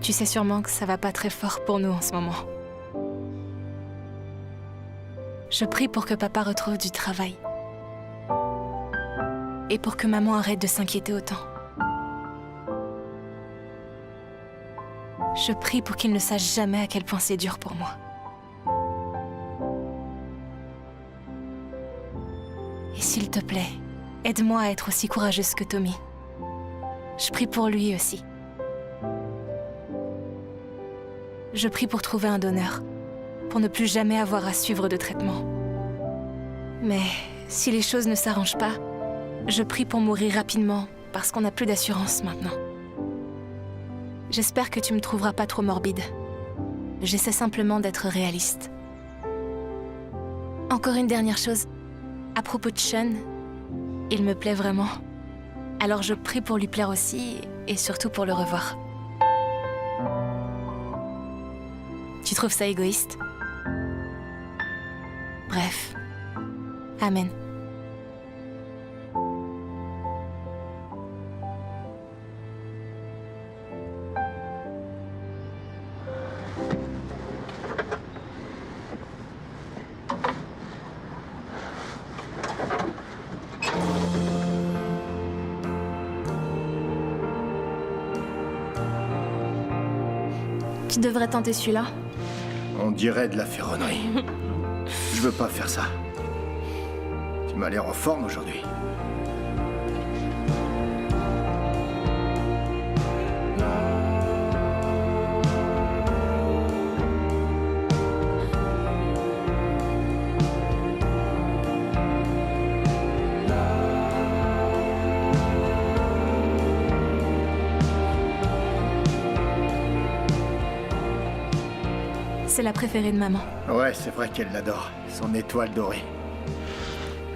Tu sais sûrement que ça va pas très fort pour nous en ce moment. Je prie pour que papa retrouve du travail. Et pour que maman arrête de s'inquiéter autant. Je prie pour qu'il ne sache jamais à quel point c'est dur pour moi. Et s'il te plaît, aide-moi à être aussi courageuse que Tommy. Je prie pour lui aussi. Je prie pour trouver un donneur, pour ne plus jamais avoir à suivre de traitement. Mais si les choses ne s'arrangent pas, je prie pour mourir rapidement, parce qu'on n'a plus d'assurance maintenant. J'espère que tu me trouveras pas trop morbide. J'essaie simplement d'être réaliste. Encore une dernière chose. À propos de Sean, il me plaît vraiment. Alors je prie pour lui plaire aussi, et surtout pour le revoir. Tu trouves ça égoïste? Bref. Amen. Tu devrais tenter celui-là. On dirait de la ferronnerie. Je veux pas faire ça. Tu m'as l'air en forme aujourd'hui. C'est la préférée de maman. Ouais, c'est vrai qu'elle l'adore. Son étoile dorée.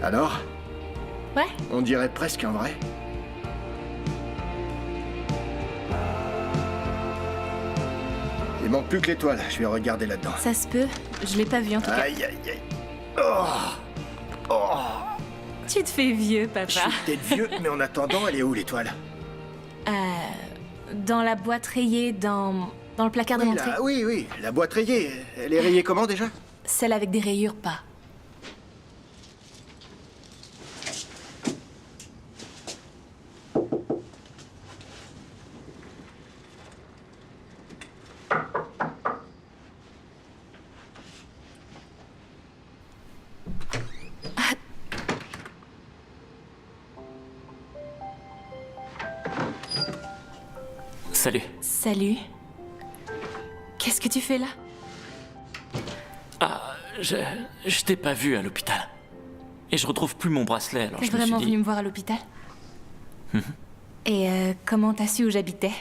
Alors? Ouais. On dirait presque un vrai. Il manque plus que l'étoile. Je vais regarder là-dedans. Ça se peut. Je l'ai pas vu en tout cas. Aïe, aïe, aïe. Oh. Oh. Tu te fais vieux, papa. Je suis peut-être vieux, mais en attendant, elle est où l'étoile? Dans la boîte rayée, dans le placard de Oui, l'entrée. oui, la boîte rayée. Elle est rayée comment déjà? Celle avec des rayures, pas. Salut. Salut. Qu'est-ce que tu fais là? Ah, je t'ai pas vu à l'hôpital. Et je retrouve plus mon bracelet, alors T'es je me suis vraiment dit... venu me voir à l'hôpital? Et comment t'as su où j'habitais?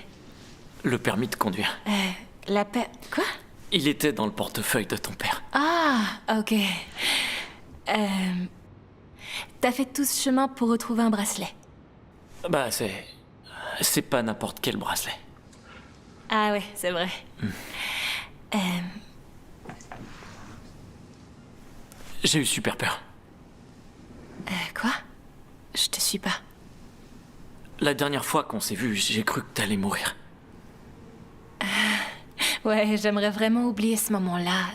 Le permis de conduire. La paix... Quoi? Il était dans le portefeuille de ton père. Ah, ok. T'as fait tout ce chemin pour retrouver un bracelet? Bah, c'est pas n'importe quel bracelet. Ah ouais, c'est vrai. J'ai eu super peur. Quoi? Je te suis pas. La dernière fois qu'on s'est vu, j'ai cru que t'allais mourir. Ouais, j'aimerais vraiment oublier ce moment-là.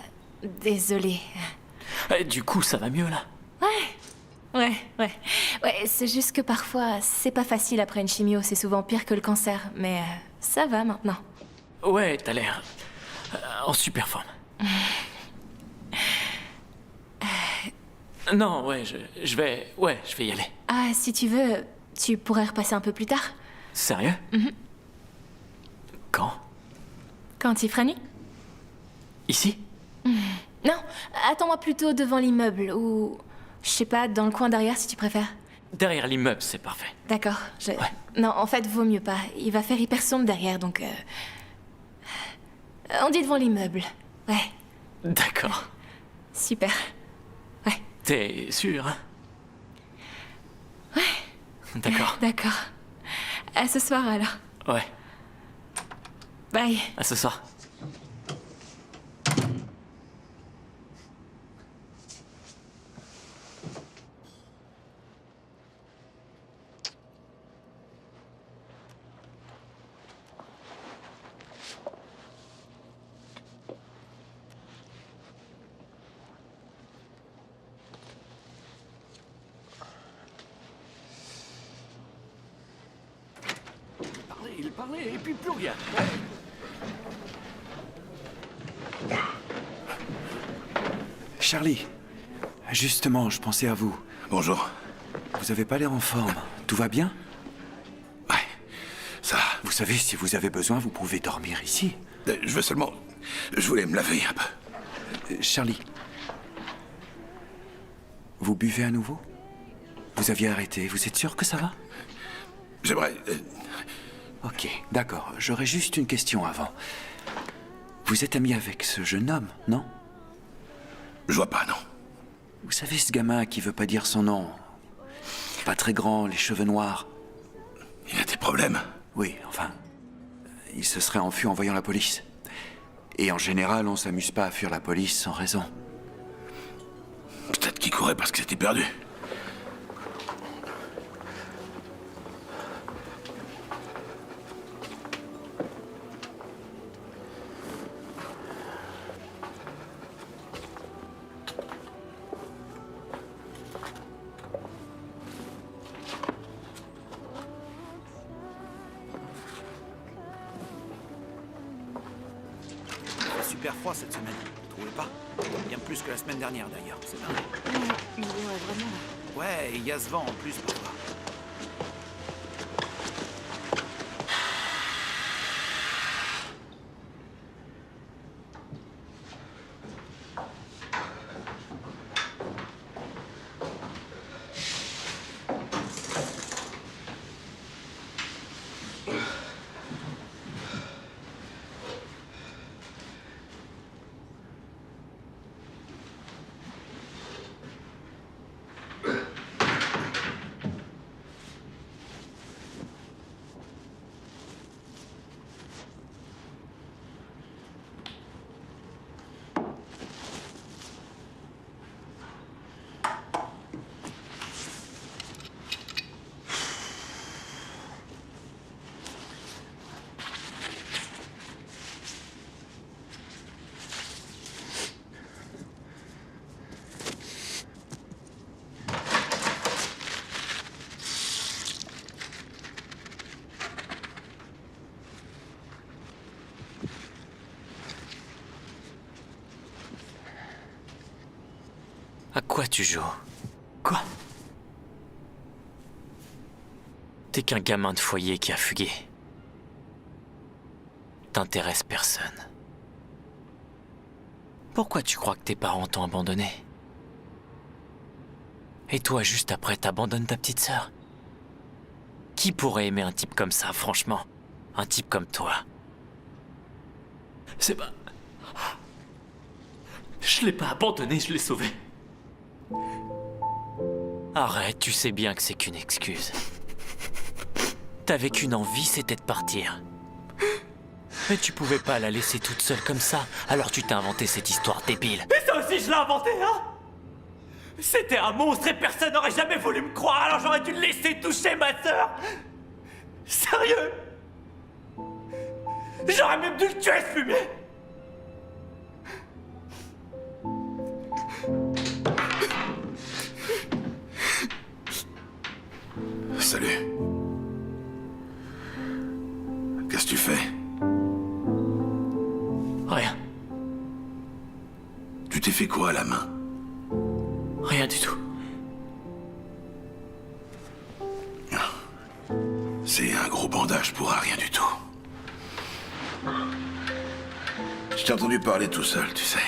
Désolée. Du coup, ça va mieux, là? Ouais, c'est juste que parfois, c'est pas facile après une chimio, c'est souvent pire que le cancer, mais ça va maintenant. Ouais, t'as l'air en super forme. Non, ouais, je vais y aller. Ah, si tu veux, tu pourrais repasser un peu plus tard. Sérieux? Quand? Quand il fera nuit. Ici? Non, attends-moi plutôt devant l'immeuble, ou... Je sais pas, dans le coin derrière si tu préfères. Derrière l'immeuble, c'est parfait. D'accord, Non, en fait, vaut mieux pas. Il va faire hyper sombre derrière, donc... On dit devant l'immeuble. Ouais. D'accord. Super. Ouais. T'es sûr, hein? Ouais. D'accord. D'accord. À ce soir, alors. Ouais. Bye. À ce soir. Il parlait et puis plus rien. Charlie, justement, je pensais à vous. Bonjour. Vous avez pas l'air en forme. Tout va bien? Ouais, ça. Vous savez, si vous avez besoin, vous pouvez dormir ici. Je veux seulement... Je voulais me laver un peu. Charlie, vous buvez à nouveau? Vous aviez arrêté, vous êtes sûr que ça va? J'aimerais... Ok, d'accord. J'aurais juste une question avant. Vous êtes ami avec ce jeune homme, non? Je vois pas, non. Vous savez, ce gamin qui veut pas dire son nom. Pas très grand, les cheveux noirs. Il a des problèmes? Oui, enfin... Il se serait enfui en voyant la police. Et en général, on s'amuse pas à fuir la police sans raison. Peut-être qu'il courait parce que c'était perdu. super froid cette semaine. Vous trouvez pas? Bien plus que la semaine dernière d'ailleurs, c'est dingue. Ouais, vraiment là. Ouais, et il y a ce vent en plus parfois. À quoi tu joues? Quoi? T'es qu'un gamin de foyer qui a fugué. T'intéresses personne. Pourquoi tu crois que tes parents t'ont abandonné? Et toi, juste après, t'abandonnes ta petite sœur? Qui pourrait aimer un type comme ça, franchement? Un type comme toi? C'est pas... Je l'ai pas abandonné, je l'ai sauvé. Arrête, tu sais bien que c'est qu'une excuse. T'avais qu'une envie, c'était de partir. Mais tu pouvais pas la laisser toute seule comme ça, alors tu t'es inventé cette histoire débile. Et ça aussi, je l'ai inventé, hein? C'était un monstre et personne n'aurait jamais voulu me croire, alors j'aurais dû le laisser toucher ma sœur. Sérieux? J'aurais même dû le tuer, ce fumier. Salut. Qu'est-ce que tu fais? Rien. Tu t'es fait quoi à la main? Rien du tout. C'est un gros bandage pour un rien du tout. Je t'ai entendu parler tout seul, tu sais.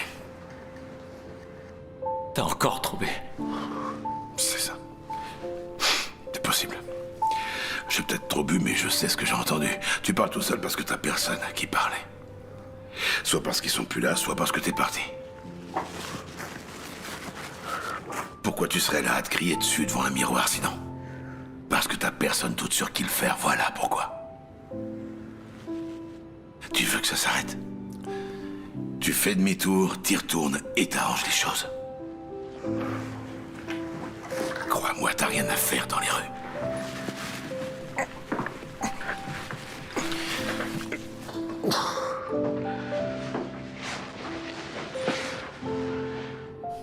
T'as encore trouvé. C'est ça. C'est possible. J'ai peut-être trop bu, mais je sais ce que j'ai entendu. Tu parles tout seul parce que t'as personne à qui parler. Soit parce qu'ils sont plus là, soit parce que t'es parti. Pourquoi tu serais là à te crier dessus devant un miroir sinon? Parce que t'as personne toute sur qui le faire, voilà pourquoi. Tu veux que ça s'arrête? Tu fais demi-tour, t'y retournes et t'arranges les choses. Crois-moi, t'as rien à faire dans les rues.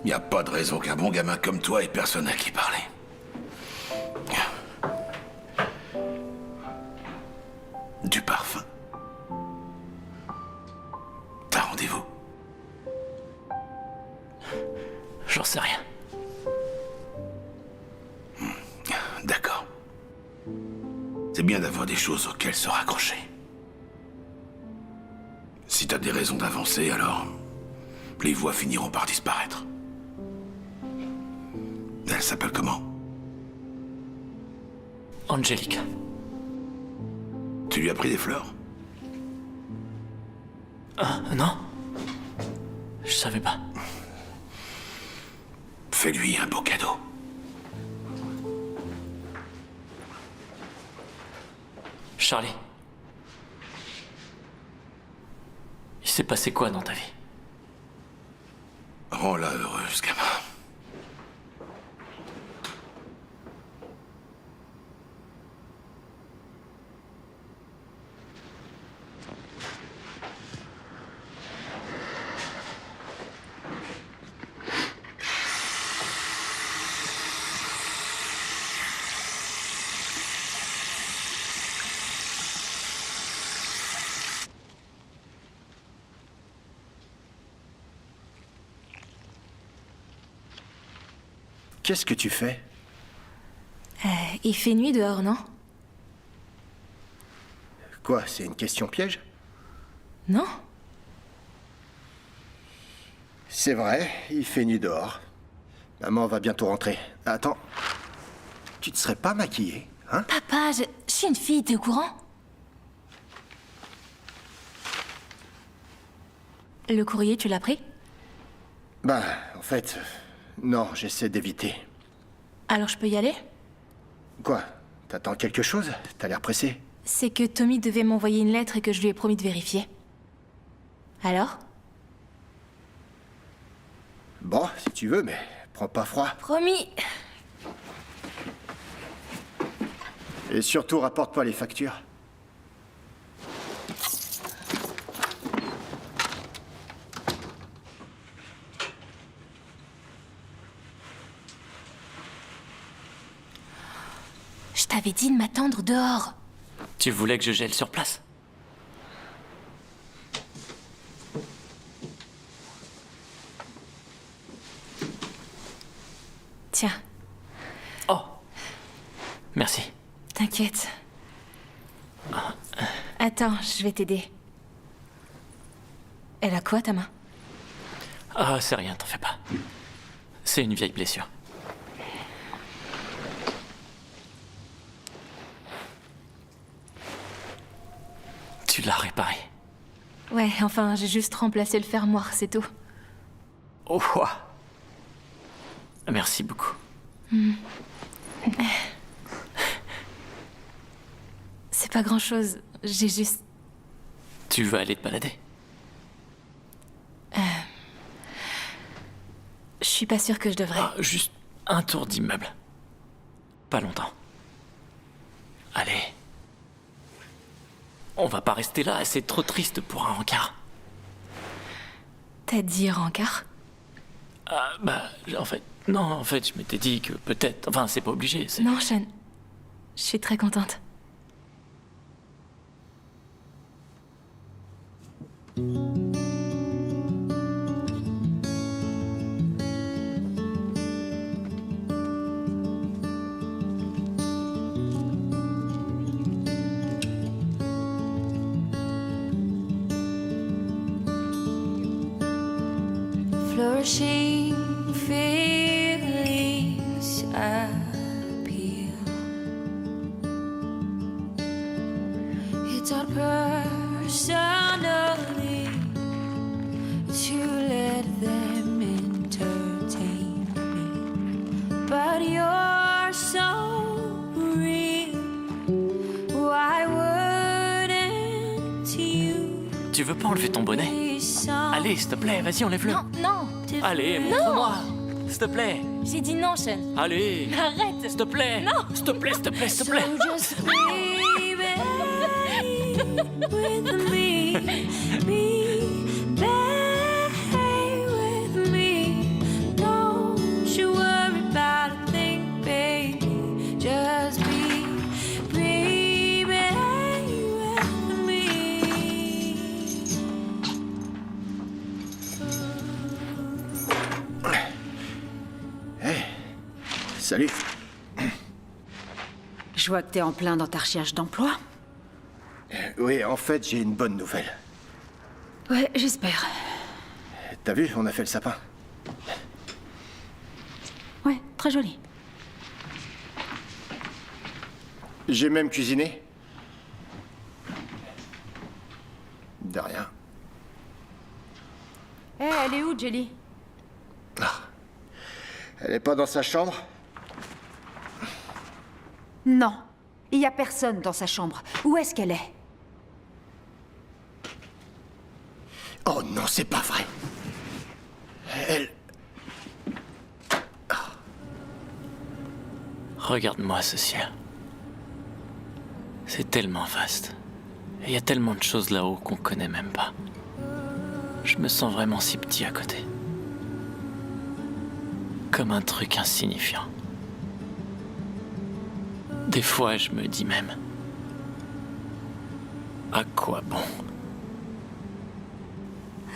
Y a pas de raison qu'un bon gamin comme toi ait personne à qui parler. Du parfum. T'as rendez-vous? J'en sais rien. D'accord. C'est bien d'avoir des choses auxquelles se raccrocher. Si t'as des raisons d'avancer, alors les voix finiront par disparaître. Elle s'appelle comment? Angelica. Tu lui as pris des fleurs? Non. Je savais pas. Fais-lui un beau cadeau. Charlie. Il s'est passé quoi dans ta vie? Rends-la heureuse, gamin. Qu'est-ce que tu fais? Il fait nuit dehors, non? Quoi, c'est une question piège? Non? C'est vrai, il fait nuit dehors. Maman va bientôt rentrer. Attends, tu te serais pas maquillée, hein? Papa, je suis une fille, t'es au courant? Le courrier, tu l'as pris? Bah, en fait, non, j'essaie d'éviter. Alors je peux y aller? Quoi? T'attends quelque chose? T'as l'air pressé. C'est que Tommy devait m'envoyer une lettre et que je lui ai promis de vérifier. Alors? Bon, si tu veux, mais prends pas froid. Promis! Et surtout, rapporte pas les factures. Je t'avais dit de m'attendre dehors. Tu voulais que je gèle sur place? Tiens. Oh. Merci. T'inquiète. Attends, je vais t'aider. Elle a quoi, ta main? Ah, c'est rien, t'en fais pas. C'est une vieille blessure. Tu l'as réparé. Ouais, enfin, j'ai juste remplacé le fermoir, c'est tout. Oh, ouah. Merci beaucoup. C'est pas grand-chose, j'ai juste... Tu veux aller te balader? Je suis pas sûre que je devrais. Ah, juste un tour d'immeuble. Pas longtemps. Allez. On va pas rester là, c'est trop triste pour un rencard. T'as dit rencard? Ah, bah, en fait, je m'étais dit que peut-être... Enfin, c'est pas obligé, c'est... Non, Sean. Je suis très contente. Flourishing feelings appeal. It's not personally to let them entertain me, but you're so real. Why wouldn't you? Tu veux pas enlever ton bonnet? Allez, s'il te plaît, vas-y, enlève-le. Non, non. Allez, montre-moi. S'il te plaît. J'ai dit non, Sean. Allez. Arrête. S'il te plaît. Non. S'il te plaît, s'il te plaît, s'il te plaît. So just with me, with me. Don't you worry about a thing, baby. Just be with me. Hey, salut. Je vois que t'es en plein dans ta recherche d'emploi. Oui, en fait, j'ai une bonne nouvelle. Ouais, j'espère. T'as vu, on a fait le sapin. Ouais, très joli. J'ai même cuisiné. De rien. Hé, elle est où, Jelly? Elle est pas dans sa chambre? Non. Il y a personne dans sa chambre. Où est-ce qu'elle est? Oh non, c'est pas vrai. Elle... Regarde-moi ce ciel. C'est tellement vaste. Et il y a tellement de choses là-haut qu'on connaît même pas. Je me sens vraiment si petit à côté. Comme un truc insignifiant. Des fois, je me dis même... À quoi bon?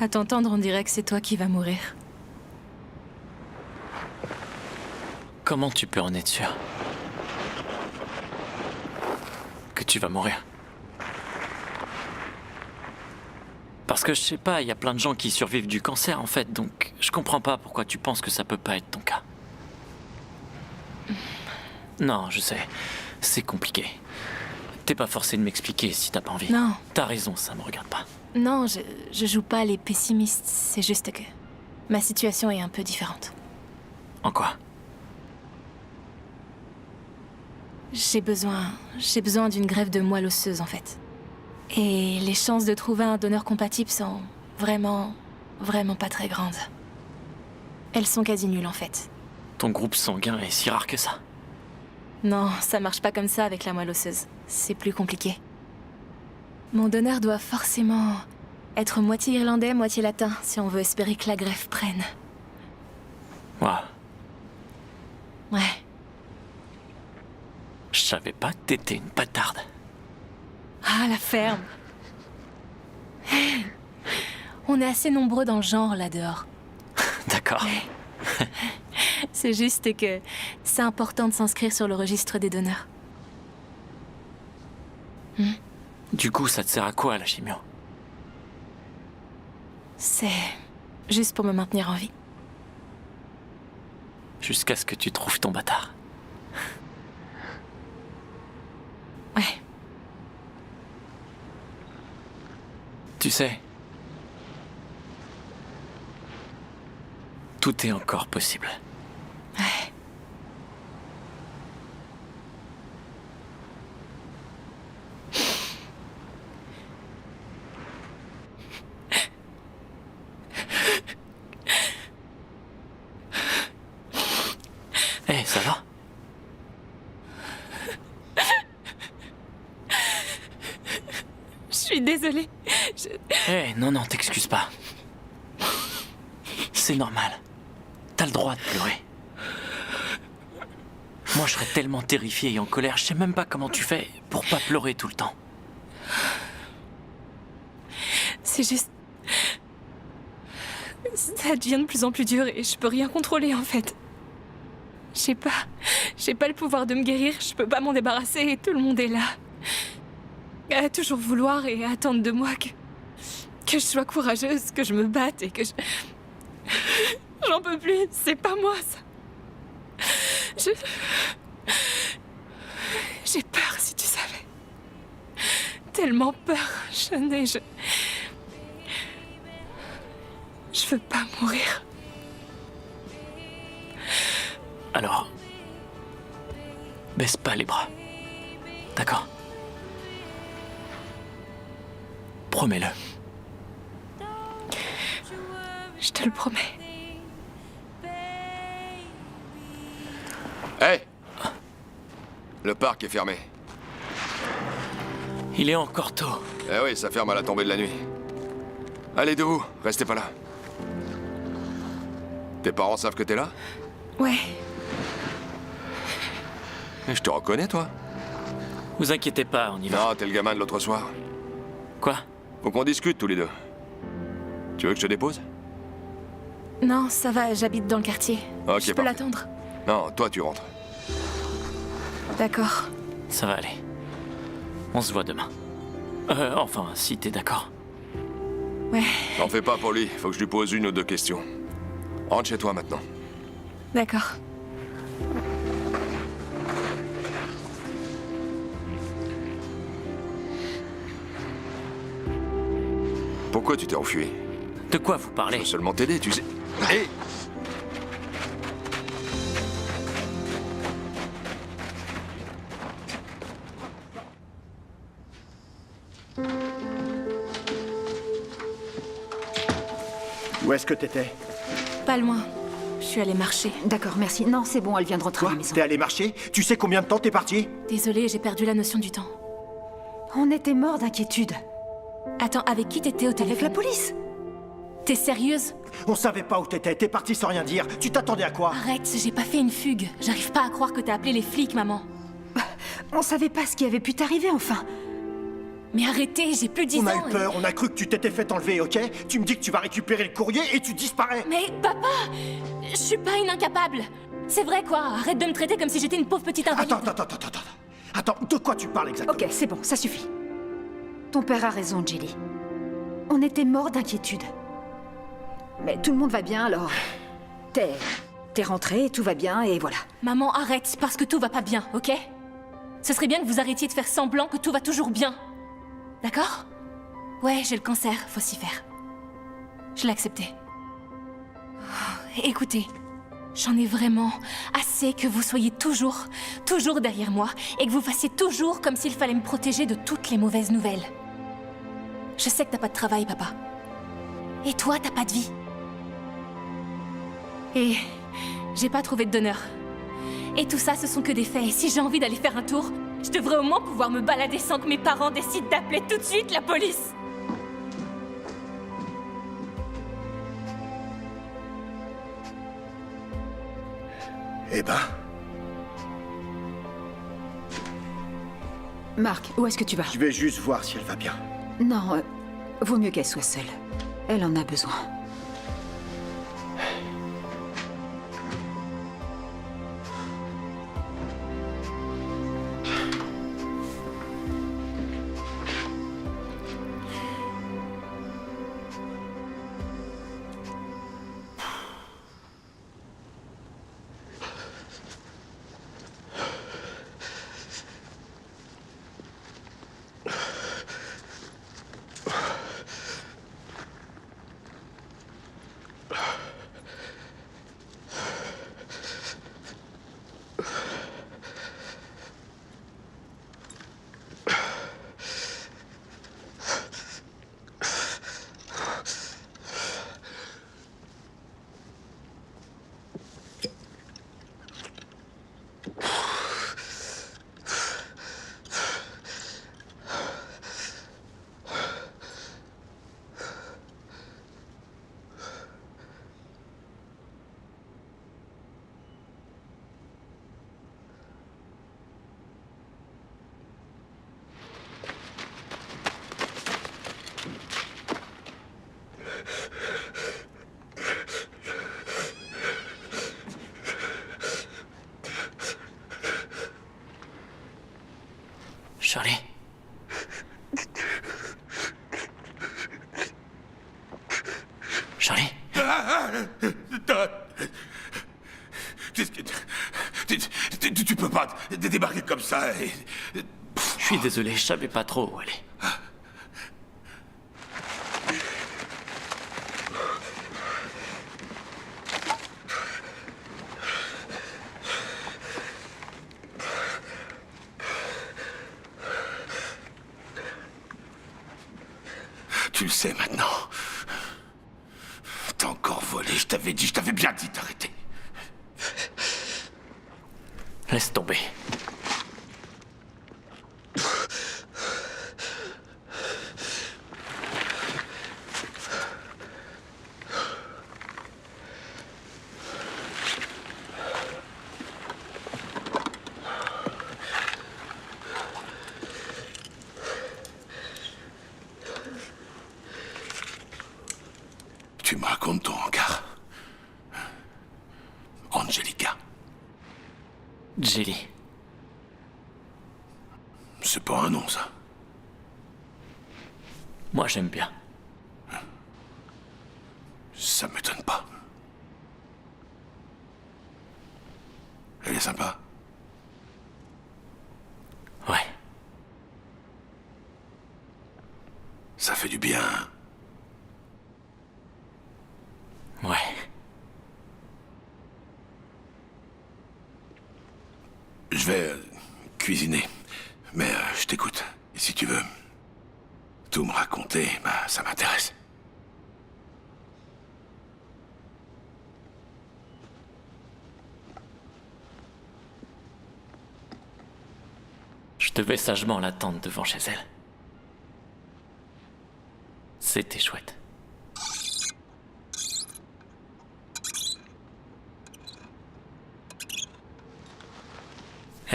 À t'entendre, on dirait que c'est toi qui vas mourir. Comment tu peux en être sûr? Que tu vas mourir? Parce que je sais pas, il y a plein de gens qui survivent du cancer en fait, donc je comprends pas pourquoi tu penses que ça peut pas être ton cas. Non, je sais, c'est compliqué. T'es pas forcé de m'expliquer si t'as pas envie. Non. T'as raison, ça me regarde pas. Non, je joue pas les pessimistes, c'est juste que ma situation est un peu différente. En quoi? J'ai besoin d'une greffe de moelle osseuse en fait. Et les chances de trouver un donneur compatible sont vraiment pas très grandes. Elles sont quasi nulles en fait. Ton groupe sanguin est si rare que ça? Non, ça marche pas comme ça avec la moelle osseuse. C'est plus compliqué. Mon donneur doit forcément être moitié irlandais, moitié latin, si on veut espérer que la greffe prenne. Waouh. Ouais. Je savais pas que t'étais une bâtarde. Ah, la ferme. On est assez nombreux dans le genre, là, dehors. D'accord. C'est juste que c'est important de s'inscrire sur le registre des donneurs. Du coup, ça te sert à quoi, la chimio? C'est juste pour me maintenir en vie. Jusqu'à ce que tu trouves ton bâtard. Ouais. Tu sais, tout est encore possible. Ouais. Hé, ça va? Je suis désolée. Hé, non, t'excuses pas. C'est normal. T'as le droit de pleurer. Moi, je serais tellement terrifié et en colère, je sais même pas comment tu fais pour pas pleurer tout le temps. C'est juste... Ça devient de plus en plus dur et je peux rien contrôler en fait. J'ai pas le pouvoir de me guérir, je peux pas m'en débarrasser et tout le monde est là. À toujours vouloir et attendre de moi que je sois courageuse, que je me batte et que je... J'en peux plus, c'est pas moi ça. J'ai peur si tu savais. Tellement peur, je veux pas mourir. Alors, baisse pas les bras. D'accord? Promets-le. Je te le promets. Hé! Le parc est fermé. Il est encore tôt. Eh oui, ça ferme à la tombée de la nuit. Allez, debout, restez pas là. Tes parents savent que t'es là? Ouais. Mais je te reconnais, toi. Vous inquiétez pas, on y va. Non, t'es le gamin de l'autre soir. Quoi? Faut qu'on discute tous les deux. Tu veux que je te dépose? Non, ça va, j'habite dans le quartier. Ok, je peux parfait. l'attendre. Non, toi tu rentres. D'accord. Ça va aller. On se voit demain. Enfin, si t'es d'accord. Ouais, T'en fais pas pour lui, faut que je lui pose une ou deux questions. Rentre chez toi maintenant. d'accord. Pourquoi tu t'es enfui? De quoi vous parlez? Je veux seulement t'aider, tu sais. Hé! Où est-ce que t'étais? Pas loin. Je suis allée marcher. D'accord, merci. Non, c'est bon, elle vient de rentrer à Quoi? la maison. T'es allé marcher? Tu sais combien de temps t'es parti? Désolée, j'ai perdu la notion du temps. On était morts d'inquiétude. Attends, avec qui t'étais au téléphone? Avec la police. T'es sérieuse? On savait pas où t'étais, t'es parti sans rien dire. Tu t'attendais à quoi? Arrête, j'ai pas fait une fugue. J'arrive pas à croire que t'as appelé les flics, maman. On savait pas ce qui avait pu t'arriver, enfin. Mais arrêtez, j'ai plus 10 ans. On a eu peur, on a cru que tu t'étais fait enlever, ok? Tu me dis que tu vas récupérer le courrier et tu disparais. Mais papa, je suis pas une incapable. C'est vrai quoi, arrête de me traiter comme si j'étais une pauvre petite invalide. Attends, de quoi tu parles exactement? Ok, c'est bon, ça suffit. Ton père a raison, Jelly. On était morts d'inquiétude. Mais tout le monde va bien, alors... T'es rentrée, tout va bien, et voilà. Maman, arrête, parce que tout va pas bien, ok? Ce serait bien que vous arrêtiez de faire semblant que tout va toujours bien. D'accord? Ouais, j'ai le cancer, faut s'y faire. Je l'ai accepté. Oh, écoutez, j'en ai vraiment assez que vous soyez toujours derrière moi et que vous fassiez toujours comme s'il fallait me protéger de toutes les mauvaises nouvelles. Je sais que t'as pas de travail, papa. Et toi, t'as pas de vie. Et j'ai pas trouvé de donneur. Et tout ça, ce sont que des faits. Et si j'ai envie d'aller faire un tour, je devrais au moins pouvoir me balader sans que mes parents décident d'appeler tout de suite la police. Eh ben... Marc, où est-ce que tu vas? Je vais juste voir si elle va bien. Non, vaut mieux qu'elle soit seule. Elle en a besoin. Charlie. Charlie. Tu peux pas débarquer comme ça et... Je suis désolé, je savais pas trop où aller. Tu le sais maintenant. T'as encore volé, je t'avais bien dit d'arrêter. Laisse tomber. Tu me racontes ton encart. Angelica. Jelly. C'est pas un nom, ça. Moi, j'aime bien. Ça m'étonne pas. Elle est sympa. Ouais. Ça fait du bien. Ouais. Je vais cuisiner. Mais je t'écoute. Et si tu veux tout me raconter, bah ça m'intéresse. Je devais sagement l'attendre devant chez elle. C'était chouette.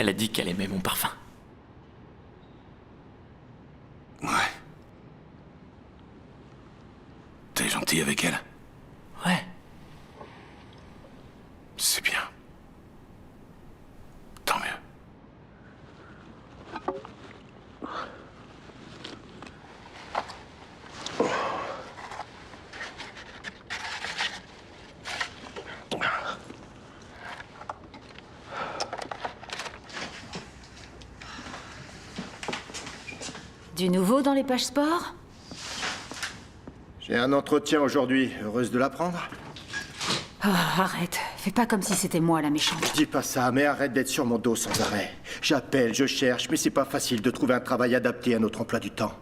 Elle a dit qu'elle aimait mon parfum. Ouais. T'es gentil avec elle? Ouais. C'est bien. Tant mieux. Du nouveau dans les pages sport? J'ai un entretien aujourd'hui. Heureuse de l'apprendre? Oh, arrête. Fais pas comme si c'était moi la méchante. Je dis pas ça, mais arrête d'être sur mon dos sans arrêt. J'appelle, je cherche, mais c'est pas facile de trouver un travail adapté à notre emploi du temps.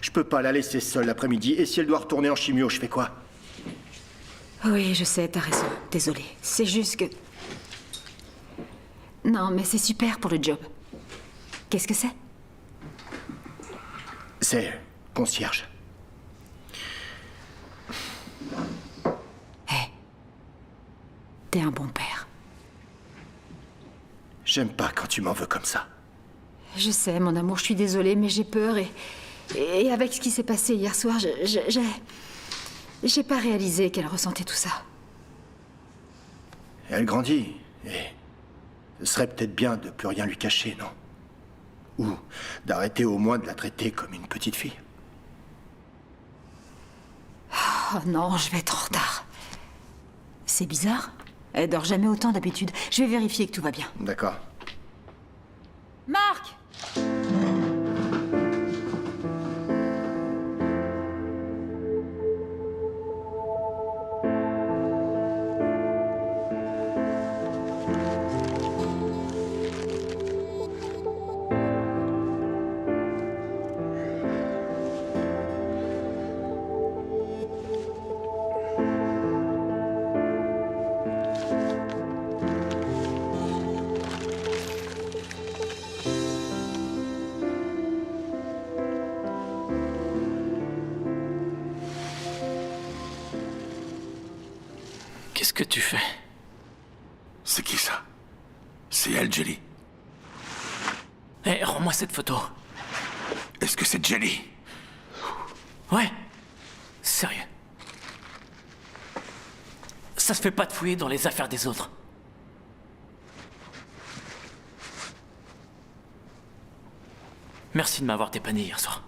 Je peux pas la laisser seule l'après-midi, et si elle doit retourner en chimio, je fais quoi? Oui, je sais, t'as raison. Désolée. C'est juste que... Non, mais c'est super pour le job. Qu'est-ce que c'est? C'est concierge. T'es un bon père. J'aime pas quand tu m'en veux comme ça. Je sais, mon amour, je suis désolée, mais j'ai peur et avec ce qui s'est passé hier soir, j'ai pas réalisé qu'elle ressentait tout ça. Elle grandit, et ce serait peut-être bien de plus rien lui cacher, non? Ou d'arrêter au moins de la traiter comme une petite fille. Oh non, je vais être en retard. C'est bizarre. Elle dort jamais autant d'habitude. Je vais vérifier que tout va bien. D'accord. Marc! Qu'est-ce que tu fais? C'est qui ça? C'est elle, Jelly? Hé, rends-moi cette photo. Est-ce que c'est Jelly? Ouais. Sérieux. Ça se fait pas de fouiller dans les affaires des autres. Merci de m'avoir dépanné hier soir.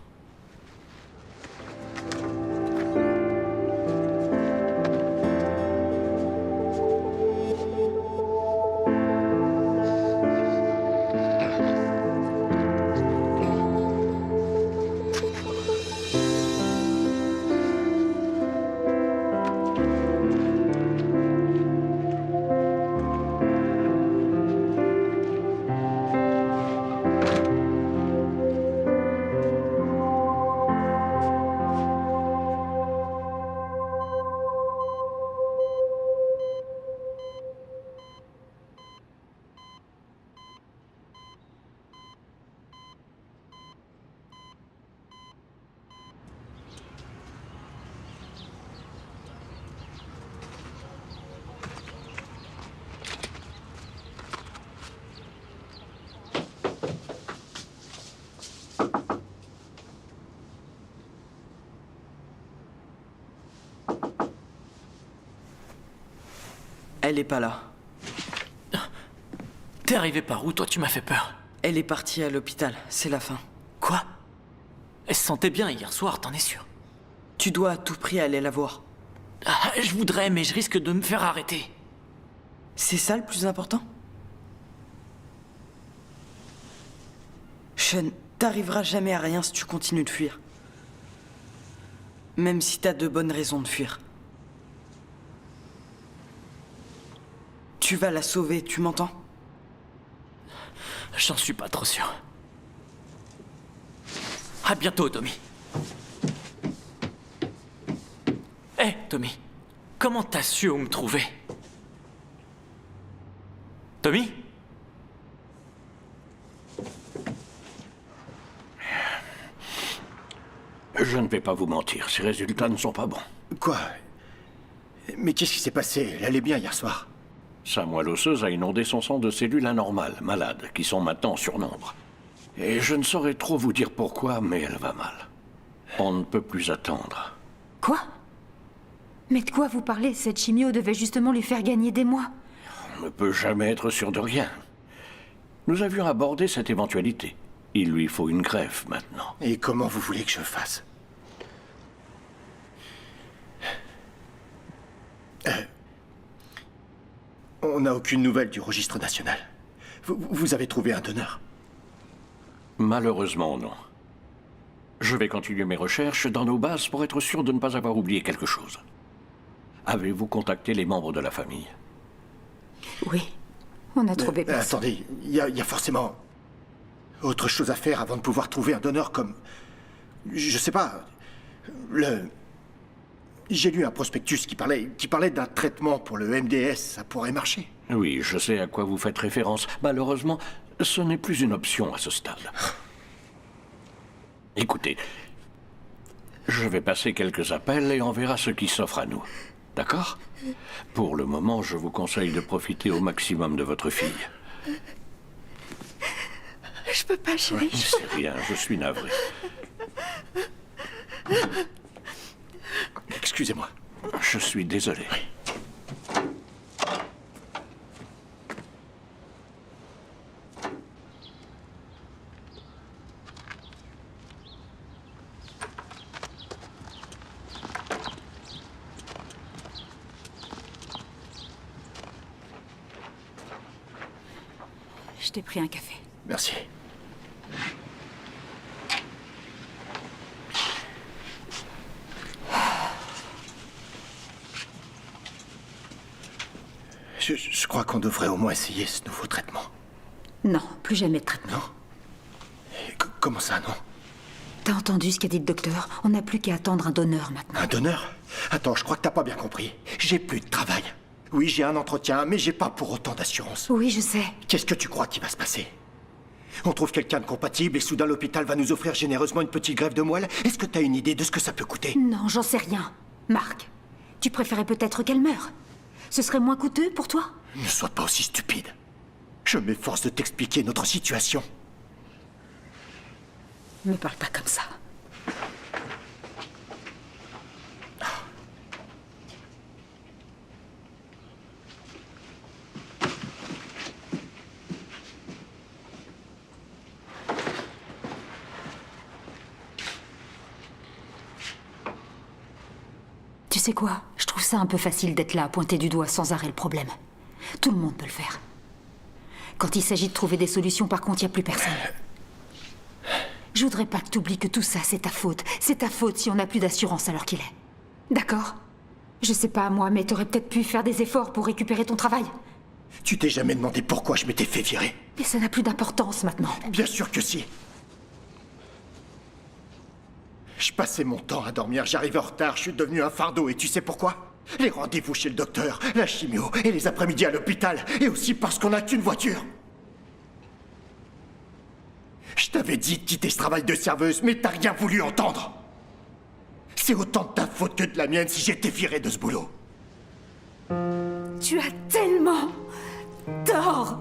Elle est pas là. T'es arrivé par où, toi? Tu m'as fait peur. Elle est partie à l'hôpital, c'est la fin. Quoi? Elle se sentait bien hier soir, t'en es sûr? Tu dois à tout prix aller la voir. Ah, je voudrais, mais je risque de me faire arrêter. C'est ça le plus important? Sean, t'arriveras jamais à rien si tu continues de fuir. Même si t'as de bonnes raisons de fuir. Tu vas la sauver, tu m'entends? J'en suis pas trop sûr. À bientôt, Tommy. Hé, Tommy. Comment t'as su où me trouver? Tommy? Je ne vais pas vous mentir, ces résultats ne sont pas bons. Quoi? Mais qu'est-ce qui s'est passé? Elle allait bien hier soir. Sa moelle osseuse a inondé son sang de cellules anormales, malades, qui sont maintenant en surnombre. Et je ne saurais trop vous dire pourquoi, mais elle va mal. On ne peut plus attendre. Quoi? Mais de quoi vous parlez? Cette chimio devait justement lui faire gagner des mois. On ne peut jamais être sûr de rien. Nous avions abordé cette éventualité. Il lui faut une greffe maintenant. Et comment vous voulez que je fasse? On n'a aucune nouvelle du registre national. Vous avez trouvé un donneur? Malheureusement, non. Je vais continuer mes recherches dans nos bases pour être sûr de ne pas avoir oublié quelque chose. Avez-vous contacté les membres de la famille? Oui, on a trouvé personne. Attendez, il y a forcément autre chose à faire avant de pouvoir trouver un donneur comme... Je sais pas... J'ai lu un prospectus qui parlait d'un traitement pour le MDS. Ça pourrait marcher. Oui, je sais à quoi vous faites référence. Malheureusement, ce n'est plus une option à ce stade. Écoutez, je vais passer quelques appels et on verra ce qui s'offre à nous. D'accord? Pour le moment, je vous conseille de profiter au maximum de votre fille. Je peux pas, chérie. C'est rien, je suis navré. Excusez-moi. Je suis désolé. Je t'ai pris un café. Merci. Je crois qu'on devrait au moins essayer ce nouveau traitement. Non, plus jamais de traitement. Comment ça, non? T'as entendu ce qu'a dit le docteur? On n'a plus qu'à attendre un donneur maintenant. Un donneur? Attends, je crois que t'as pas bien compris. J'ai plus de travail. Oui, j'ai un entretien, mais j'ai pas pour autant d'assurance. Oui, je sais. Qu'est-ce que tu crois qui va se passer? On trouve quelqu'un de compatible et soudain l'hôpital va nous offrir généreusement une petite greffe de moelle? Est-ce que t'as une idée de ce que ça peut coûter? Non, j'en sais rien. Marc, tu préférais peut-être qu'elle meure. Ce serait moins coûteux pour toi? Ne sois pas aussi stupide. Je m'efforce de t'expliquer notre situation. Me parle pas comme ça. Tu sais quoi? Je trouve ça un peu facile d'être là à pointer du doigt sans arrêt le problème. Tout le monde peut le faire. Quand il s'agit de trouver des solutions, par contre, il n'y a plus personne. Je voudrais pas que tu oublies que tout ça, c'est ta faute. C'est ta faute si on n'a plus d'assurance à l'heure qu'il est. D'accord? Je sais pas, moi, mais t'aurais peut-être pu faire des efforts pour récupérer ton travail. Tu t'es jamais demandé pourquoi je m'étais fait virer? Mais ça n'a plus d'importance maintenant. Bien sûr que si. Je passais mon temps à dormir, j'arrivais en retard, je suis devenu un fardeau, et tu sais pourquoi? Les rendez-vous chez le docteur, la chimio, et les après-midi à l'hôpital, et aussi parce qu'on n'a qu'une voiture. Je t'avais dit de quitter ce travail de serveuse, mais t'as rien voulu entendre. C'est autant de ta faute que de la mienne si j'étais viré de ce boulot. Tu as tellement tort.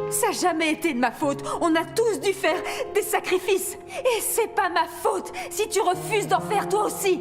Ça n'a jamais été de ma faute. On a tous dû faire des sacrifices. Et c'est pas ma faute si tu refuses d'en faire toi aussi.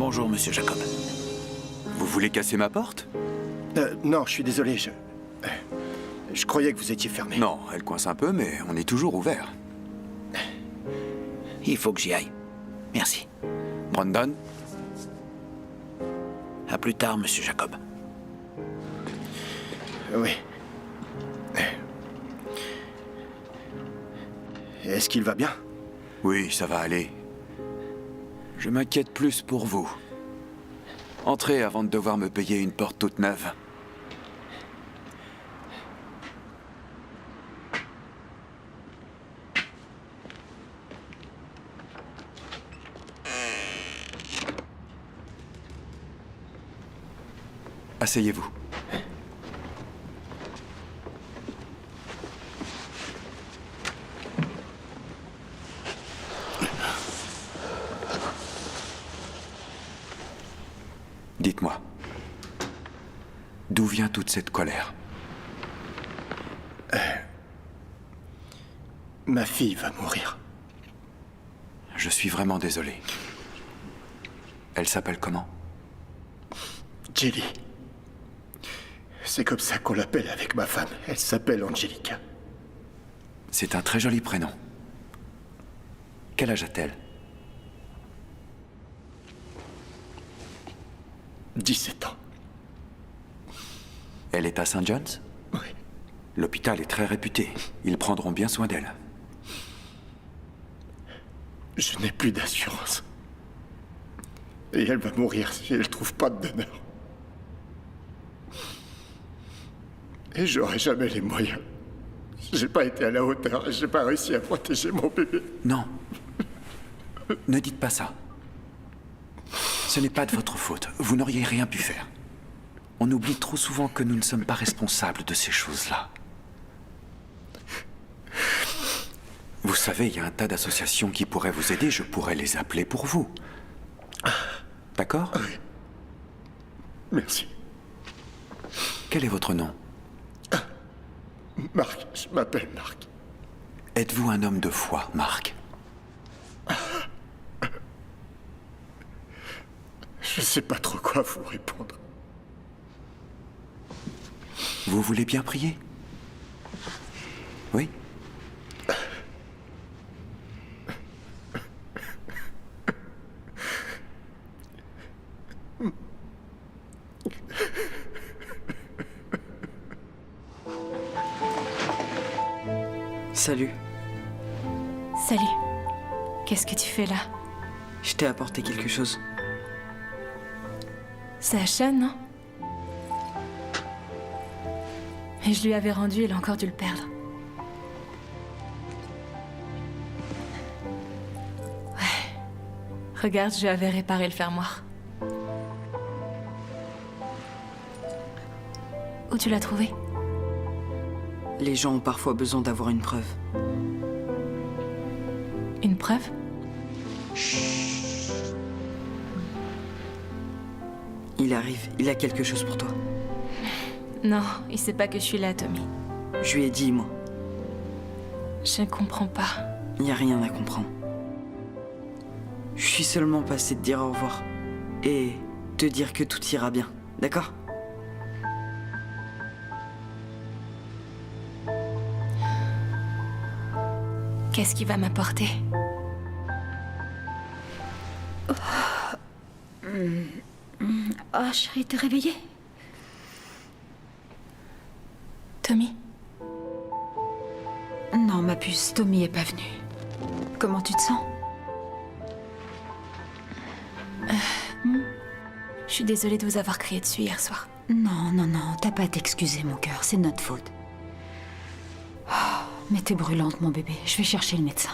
Bonjour, monsieur Jacob. Vous voulez casser ma porte? Non, je suis désolé, je croyais que vous étiez fermé. Non, elle coince un peu, mais on est toujours ouvert. Il faut que j'y aille. Merci. Brandon? À plus tard, monsieur Jacob. Oui. Est-ce qu'il va bien? Oui, ça va aller. Je m'inquiète plus pour vous. Entrez avant de devoir me payer une porte toute neuve. Asseyez-vous. Dites-moi, d'où vient toute cette colère? Ma fille va mourir. Je suis vraiment désolé. Elle s'appelle comment? Jelly. C'est comme ça qu'on l'appelle avec ma femme. Elle s'appelle Angelica. C'est un très joli prénom. Quel âge a-t-elle? 17 ans. Elle est à St. John's? Oui. L'hôpital est très réputé. Ils prendront bien soin d'elle. Je n'ai plus d'assurance. Et elle va mourir si elle ne trouve pas de donneur. Et j'aurai jamais les moyens. J'ai pas été à la hauteur et j'ai pas réussi à protéger mon bébé. Non. Ne dites pas ça. Ce n'est pas de votre faute. Vous n'auriez rien pu faire. On oublie trop souvent que nous ne sommes pas responsables de ces choses-là. Vous savez, il y a un tas d'associations qui pourraient vous aider. Je pourrais les appeler pour vous. D'accord? Oui. Merci. Quel est votre nom? Marc, je m'appelle Marc. Êtes-vous un homme de foi, Marc? Je sais pas trop quoi vous répondre. Vous voulez bien prier? Oui? Salut. Salut. Qu'est-ce que tu fais là? Je t'ai apporté quelque chose. C'est à Sean, non? Et je lui avais rendu, il a encore dû le perdre. Ouais. Regarde, je lui avais réparé le fermoir. Où tu l'as trouvé? Les gens ont parfois besoin d'avoir une preuve. Une preuve? Il arrive, il a quelque chose pour toi. Non, il sait pas que je suis là, Tommy. Je lui ai dit, moi. Je ne comprends pas. Il n'y a rien à comprendre. Je suis seulement passé te dire au revoir. Et te dire que tout ira bien, d'accord? Qu'est-ce qu'il va m'apporter? Oh, chérie, t'es réveillée? Tommy? Non, ma puce, Tommy est pas venu. Comment tu te sens? Je suis désolée de vous avoir crié dessus hier soir. Non, non, non, t'as pas à t'excuser, mon cœur, c'est notre faute. Oh, mais t'es brûlante, mon bébé. Je vais chercher le médecin.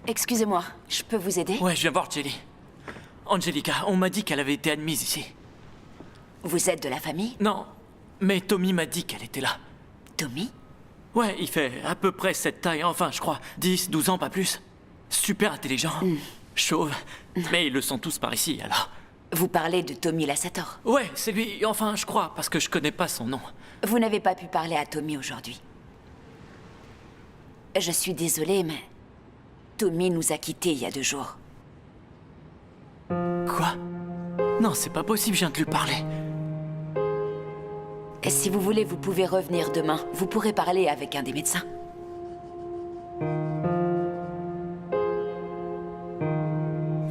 excusez-moi, je peux vous aider? Ouais, je viens voir Jelly. Angelica, on m'a dit qu'elle avait été admise ici. Vous êtes de la famille? Non, mais Tommy m'a dit qu'elle était là. Tommy? Ouais, il fait à peu près cette taille, enfin, je crois, 10, 12 ans, pas plus. Super intelligent, chauve, mais ils le sont tous par ici, alors. Vous parlez de Tommy Lassator? Ouais, c'est lui, enfin, je crois, parce que je connais pas son nom. Vous n'avez pas pu parler à Tommy aujourd'hui. Je suis désolée, mais Tommy nous a quittés il y a 2 jours. Quoi? Non, c'est pas possible, je viens de lui parler. Et si vous voulez, vous pouvez revenir demain. Vous pourrez parler avec un des médecins.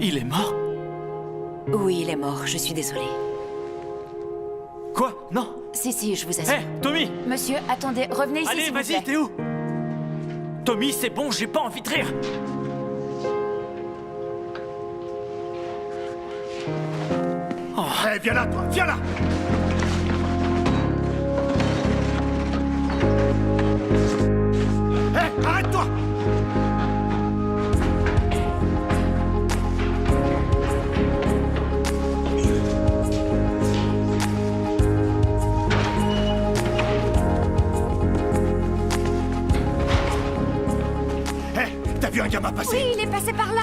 Il est mort? Oui, il est mort, je suis désolée. Quoi? Non? Si, je vous assure. Hé, Tommy! Monsieur, attendez, revenez ici, allez, s'il vous vas-y, plaît. t'es où? Tommy, c'est bon, j'ai pas envie de rire. Oh. Hey, viens là, toi, viens là! Hey, arrête-toi! Hey, t'as vu un gamin passer? Oui, il est passé par là.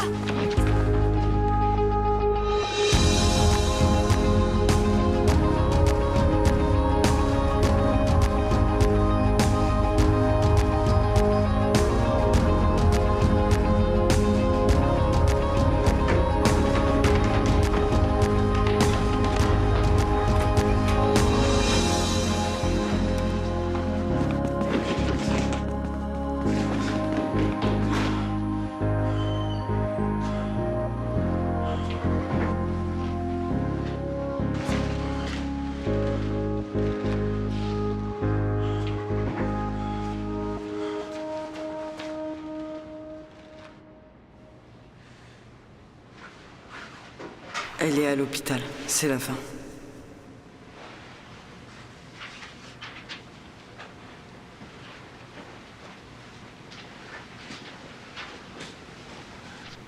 Elle est à l'hôpital, c'est la fin.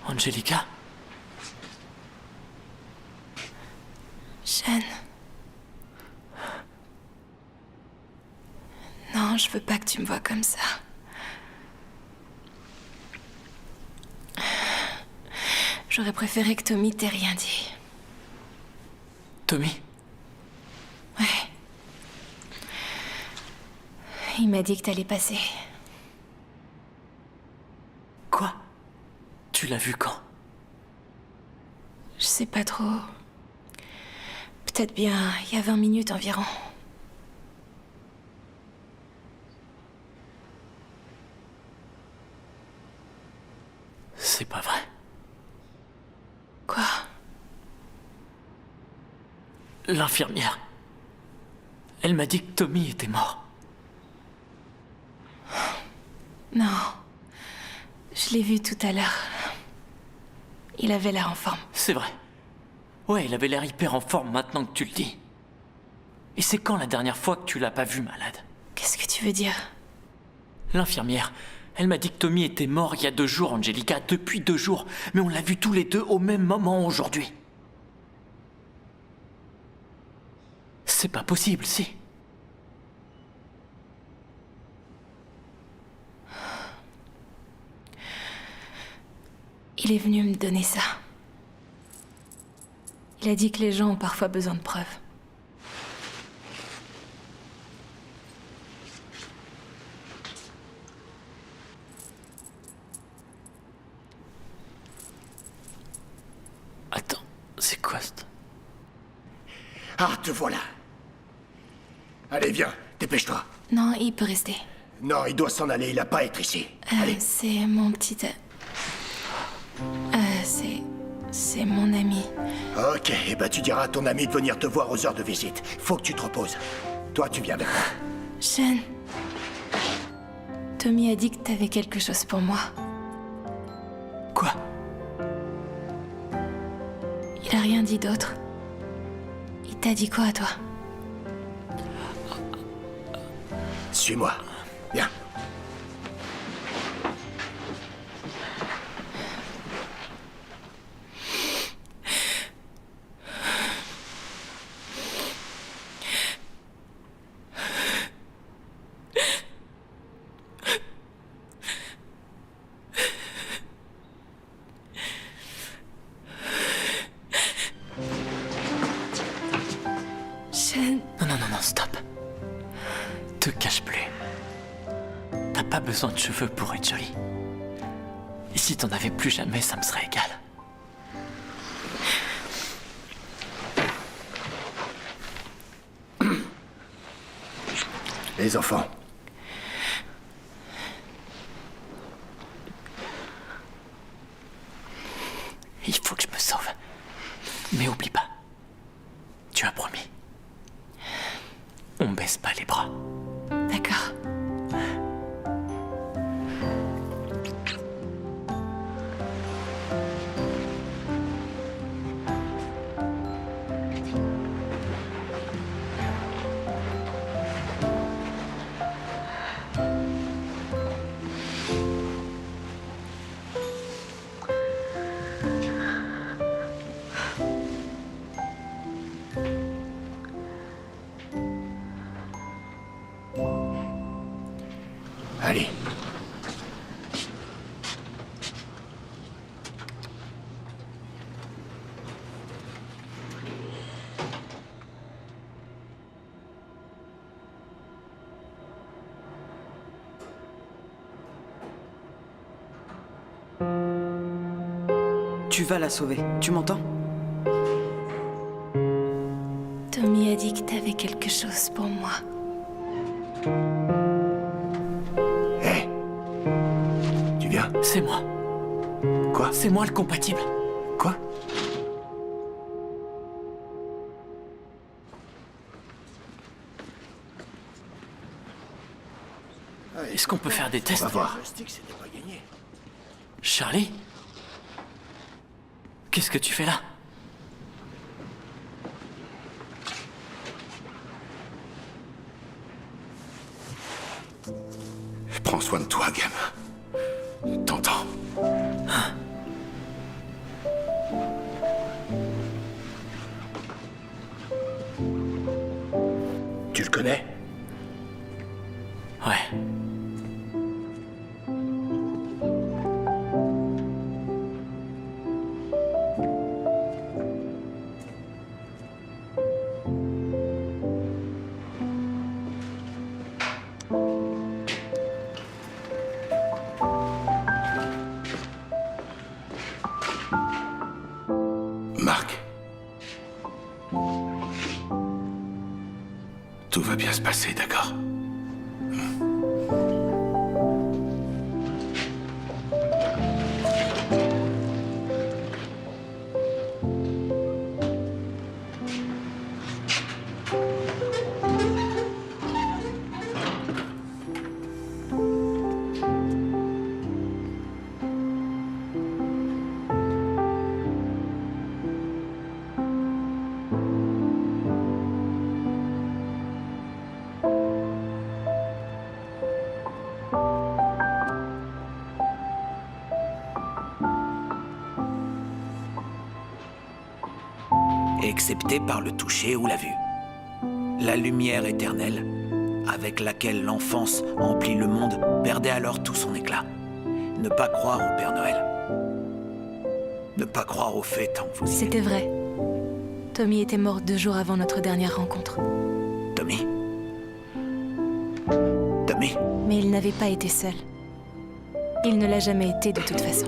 Angelica? Jeanne. Non, je veux pas que tu me vois comme ça. J'aurais préféré que Tommy t'ait rien dit. Tommy? Ouais. Il m'a dit que t'allais passer. Quoi? Tu l'as vu quand? Je sais pas trop. Peut-être bien il y a 20 minutes environ. C'est pas vrai. Quoi? L'infirmière. Elle m'a dit que Tommy était mort. Non. Je l'ai vu tout à l'heure. Il avait l'air en forme. C'est vrai. Ouais, il avait l'air hyper en forme maintenant que tu le dis. Et c'est quand la dernière fois que tu l'as pas vu malade? Qu'est-ce que tu veux dire? L'infirmière. Elle m'a dit que Tommy était mort il y a 2 jours, Angelica, depuis 2 jours. Mais on l'a vu tous les deux au même moment aujourd'hui. C'est pas possible, si. Il est venu me donner ça. Il a dit que les gens ont parfois besoin de preuves. Attends, c'est quoi ça? Ah, te voilà. Allez, viens, dépêche-toi. Non, il peut rester. Non, il doit s'en aller, il a pas à être ici. Allez. C'est mon petit... C'est mon ami. Ok, et bah tu diras à ton ami de venir te voir aux heures de visite. Faut que tu te reposes. Toi, tu viens avec moi. Sean. Tommy a dit que t'avais quelque chose pour moi. Quoi? Il a rien dit d'autre. Il t'a dit quoi, toi? Suis-moi. Viens. Sean... Non, stop. Te cache plus. T'as pas besoin de cheveux pour être jolie. Et si t'en avais plus jamais, ça me serait égal. Les enfants. Il faut que je me sauve. Mais oublie pas. Tu as promis. On baisse pas les bras. D'accord. Allez. Tu vas la sauver, tu m'entends? Tommy a dit que t'avais quelque chose pour moi. Hé, tu viens? C'est moi. Quoi? C'est moi le compatible. Quoi? Est-ce qu'on peut faire des tests? On va voir. Charlie? Qu'est-ce que tu fais là? Prends soin de toi, gamin. T'entends? Tu le connais? Ouais. Marc. Tout va bien se passer, d'accord? Excepté par le toucher ou la vue. La lumière éternelle, avec laquelle l'enfance emplit le monde, perdait alors tout son éclat. Ne pas croire au Père Noël. Ne pas croire aux fées tant que vous y êtes. C'était vrai. Tommy était mort 2 jours avant notre dernière rencontre. Tommy? Tommy? Mais il n'avait pas été seul. Il ne l'a jamais été de toute façon.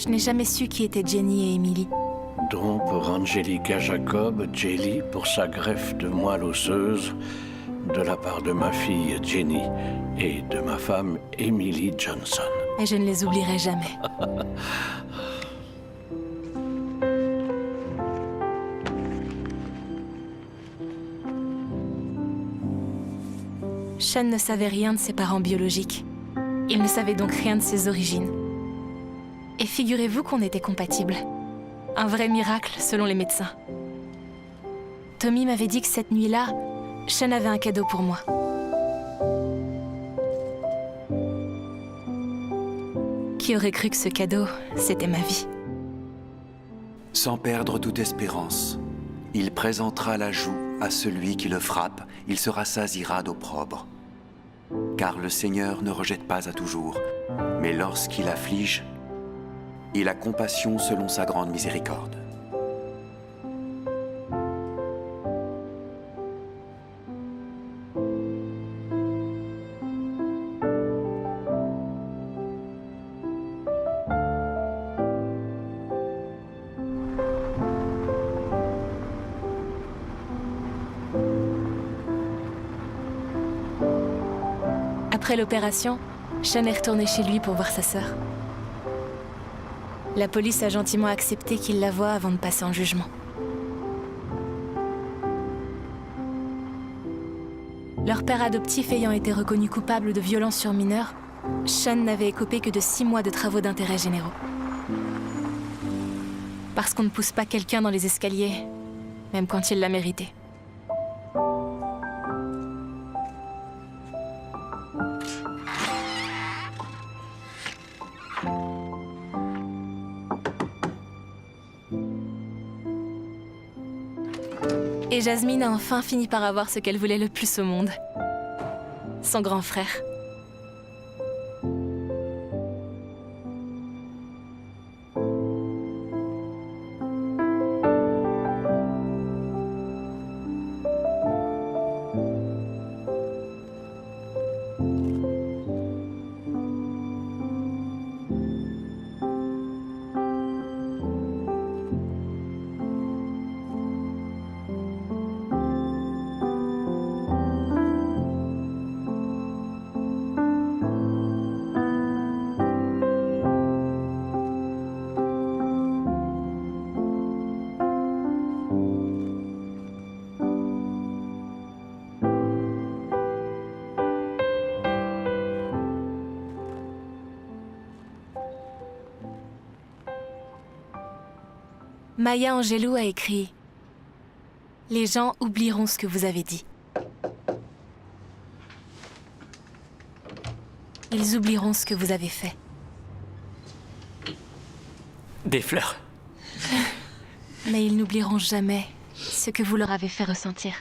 Je n'ai jamais su qui étaient Jenny et Emily. Don pour Angelica Jacob, Jelly pour sa greffe de moelle osseuse, de la part de ma fille Jenny et de ma femme Emily Johnson. Et je ne les oublierai jamais. Sean ne savait rien de ses parents biologiques. Il ne savait donc rien de ses origines. Et figurez-vous qu'on était compatibles. Un vrai miracle, selon les médecins. Tommy m'avait dit que cette nuit-là, Sean avait un cadeau pour moi. Qui aurait cru que ce cadeau, c'était ma vie? Sans perdre toute espérance, il présentera la joue à celui qui le frappe, il se rassasiera d'opprobre. Car le Seigneur ne rejette pas à toujours, mais lorsqu'il afflige, il a compassion selon sa grande miséricorde. Après l'opération, Sean est retourné chez lui pour voir sa sœur. La police a gentiment accepté qu'il la voie avant de passer en jugement. Leur père adoptif ayant été reconnu coupable de violence sur mineurs, Sean n'avait écopé que de 6 mois de travaux d'intérêt généraux. Parce qu'on ne pousse pas quelqu'un dans les escaliers, même quand il l'a mérité. Et Jasmine a enfin fini par avoir ce qu'elle voulait le plus au monde. Son grand frère. Maya Angelou a écrit « Les gens oublieront ce que vous avez dit. Ils oublieront ce que vous avez fait. » Des fleurs. Mais ils n'oublieront jamais ce que vous leur avez fait ressentir.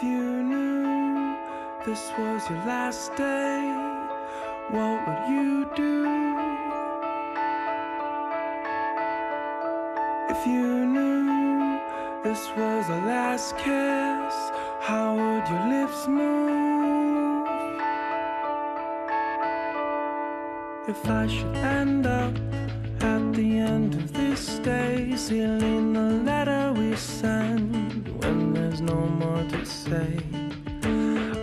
If you knew this was your last day, what would you do? If you knew this was our last kiss, how would your lips move? If I should end up at the end of this day, sealing the letter we send when there's no more to say,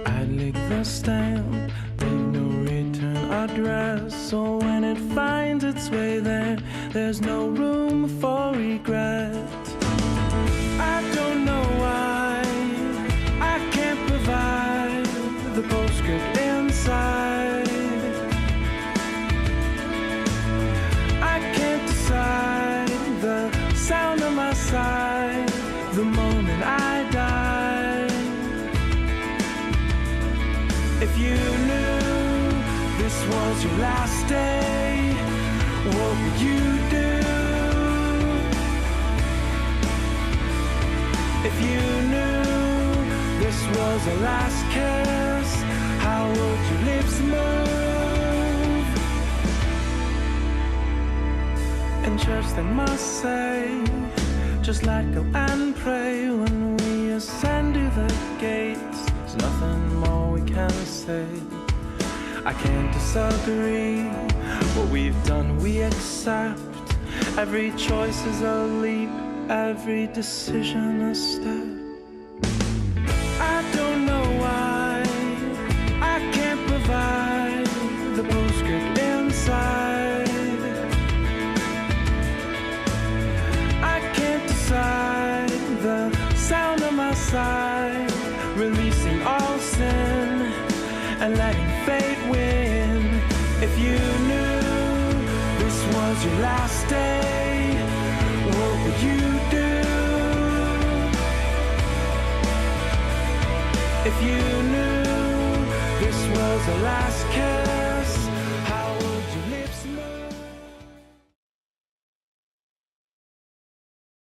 I'd lick the stamp, leave no return address, so when it finds its way there, there's no room for regret. I don't know why I can't provide the postscript inside. I can't decide the sound of my sigh the moment I die. If you knew this was your last day, what would you do? If you knew this was our last kiss, how would your lips move? In church they must say, just let go and pray when we ascend to the gates. There's nothing more we can say. I can't disagree. What we've done we accept. Every choice is a leap, every decision a step. I don't know why I can't provide the postscript inside. I can't decide the sound of my sigh, releasing all sin and letting fate win. If you knew this was your last day, what would you do? If you knew this was the last kiss,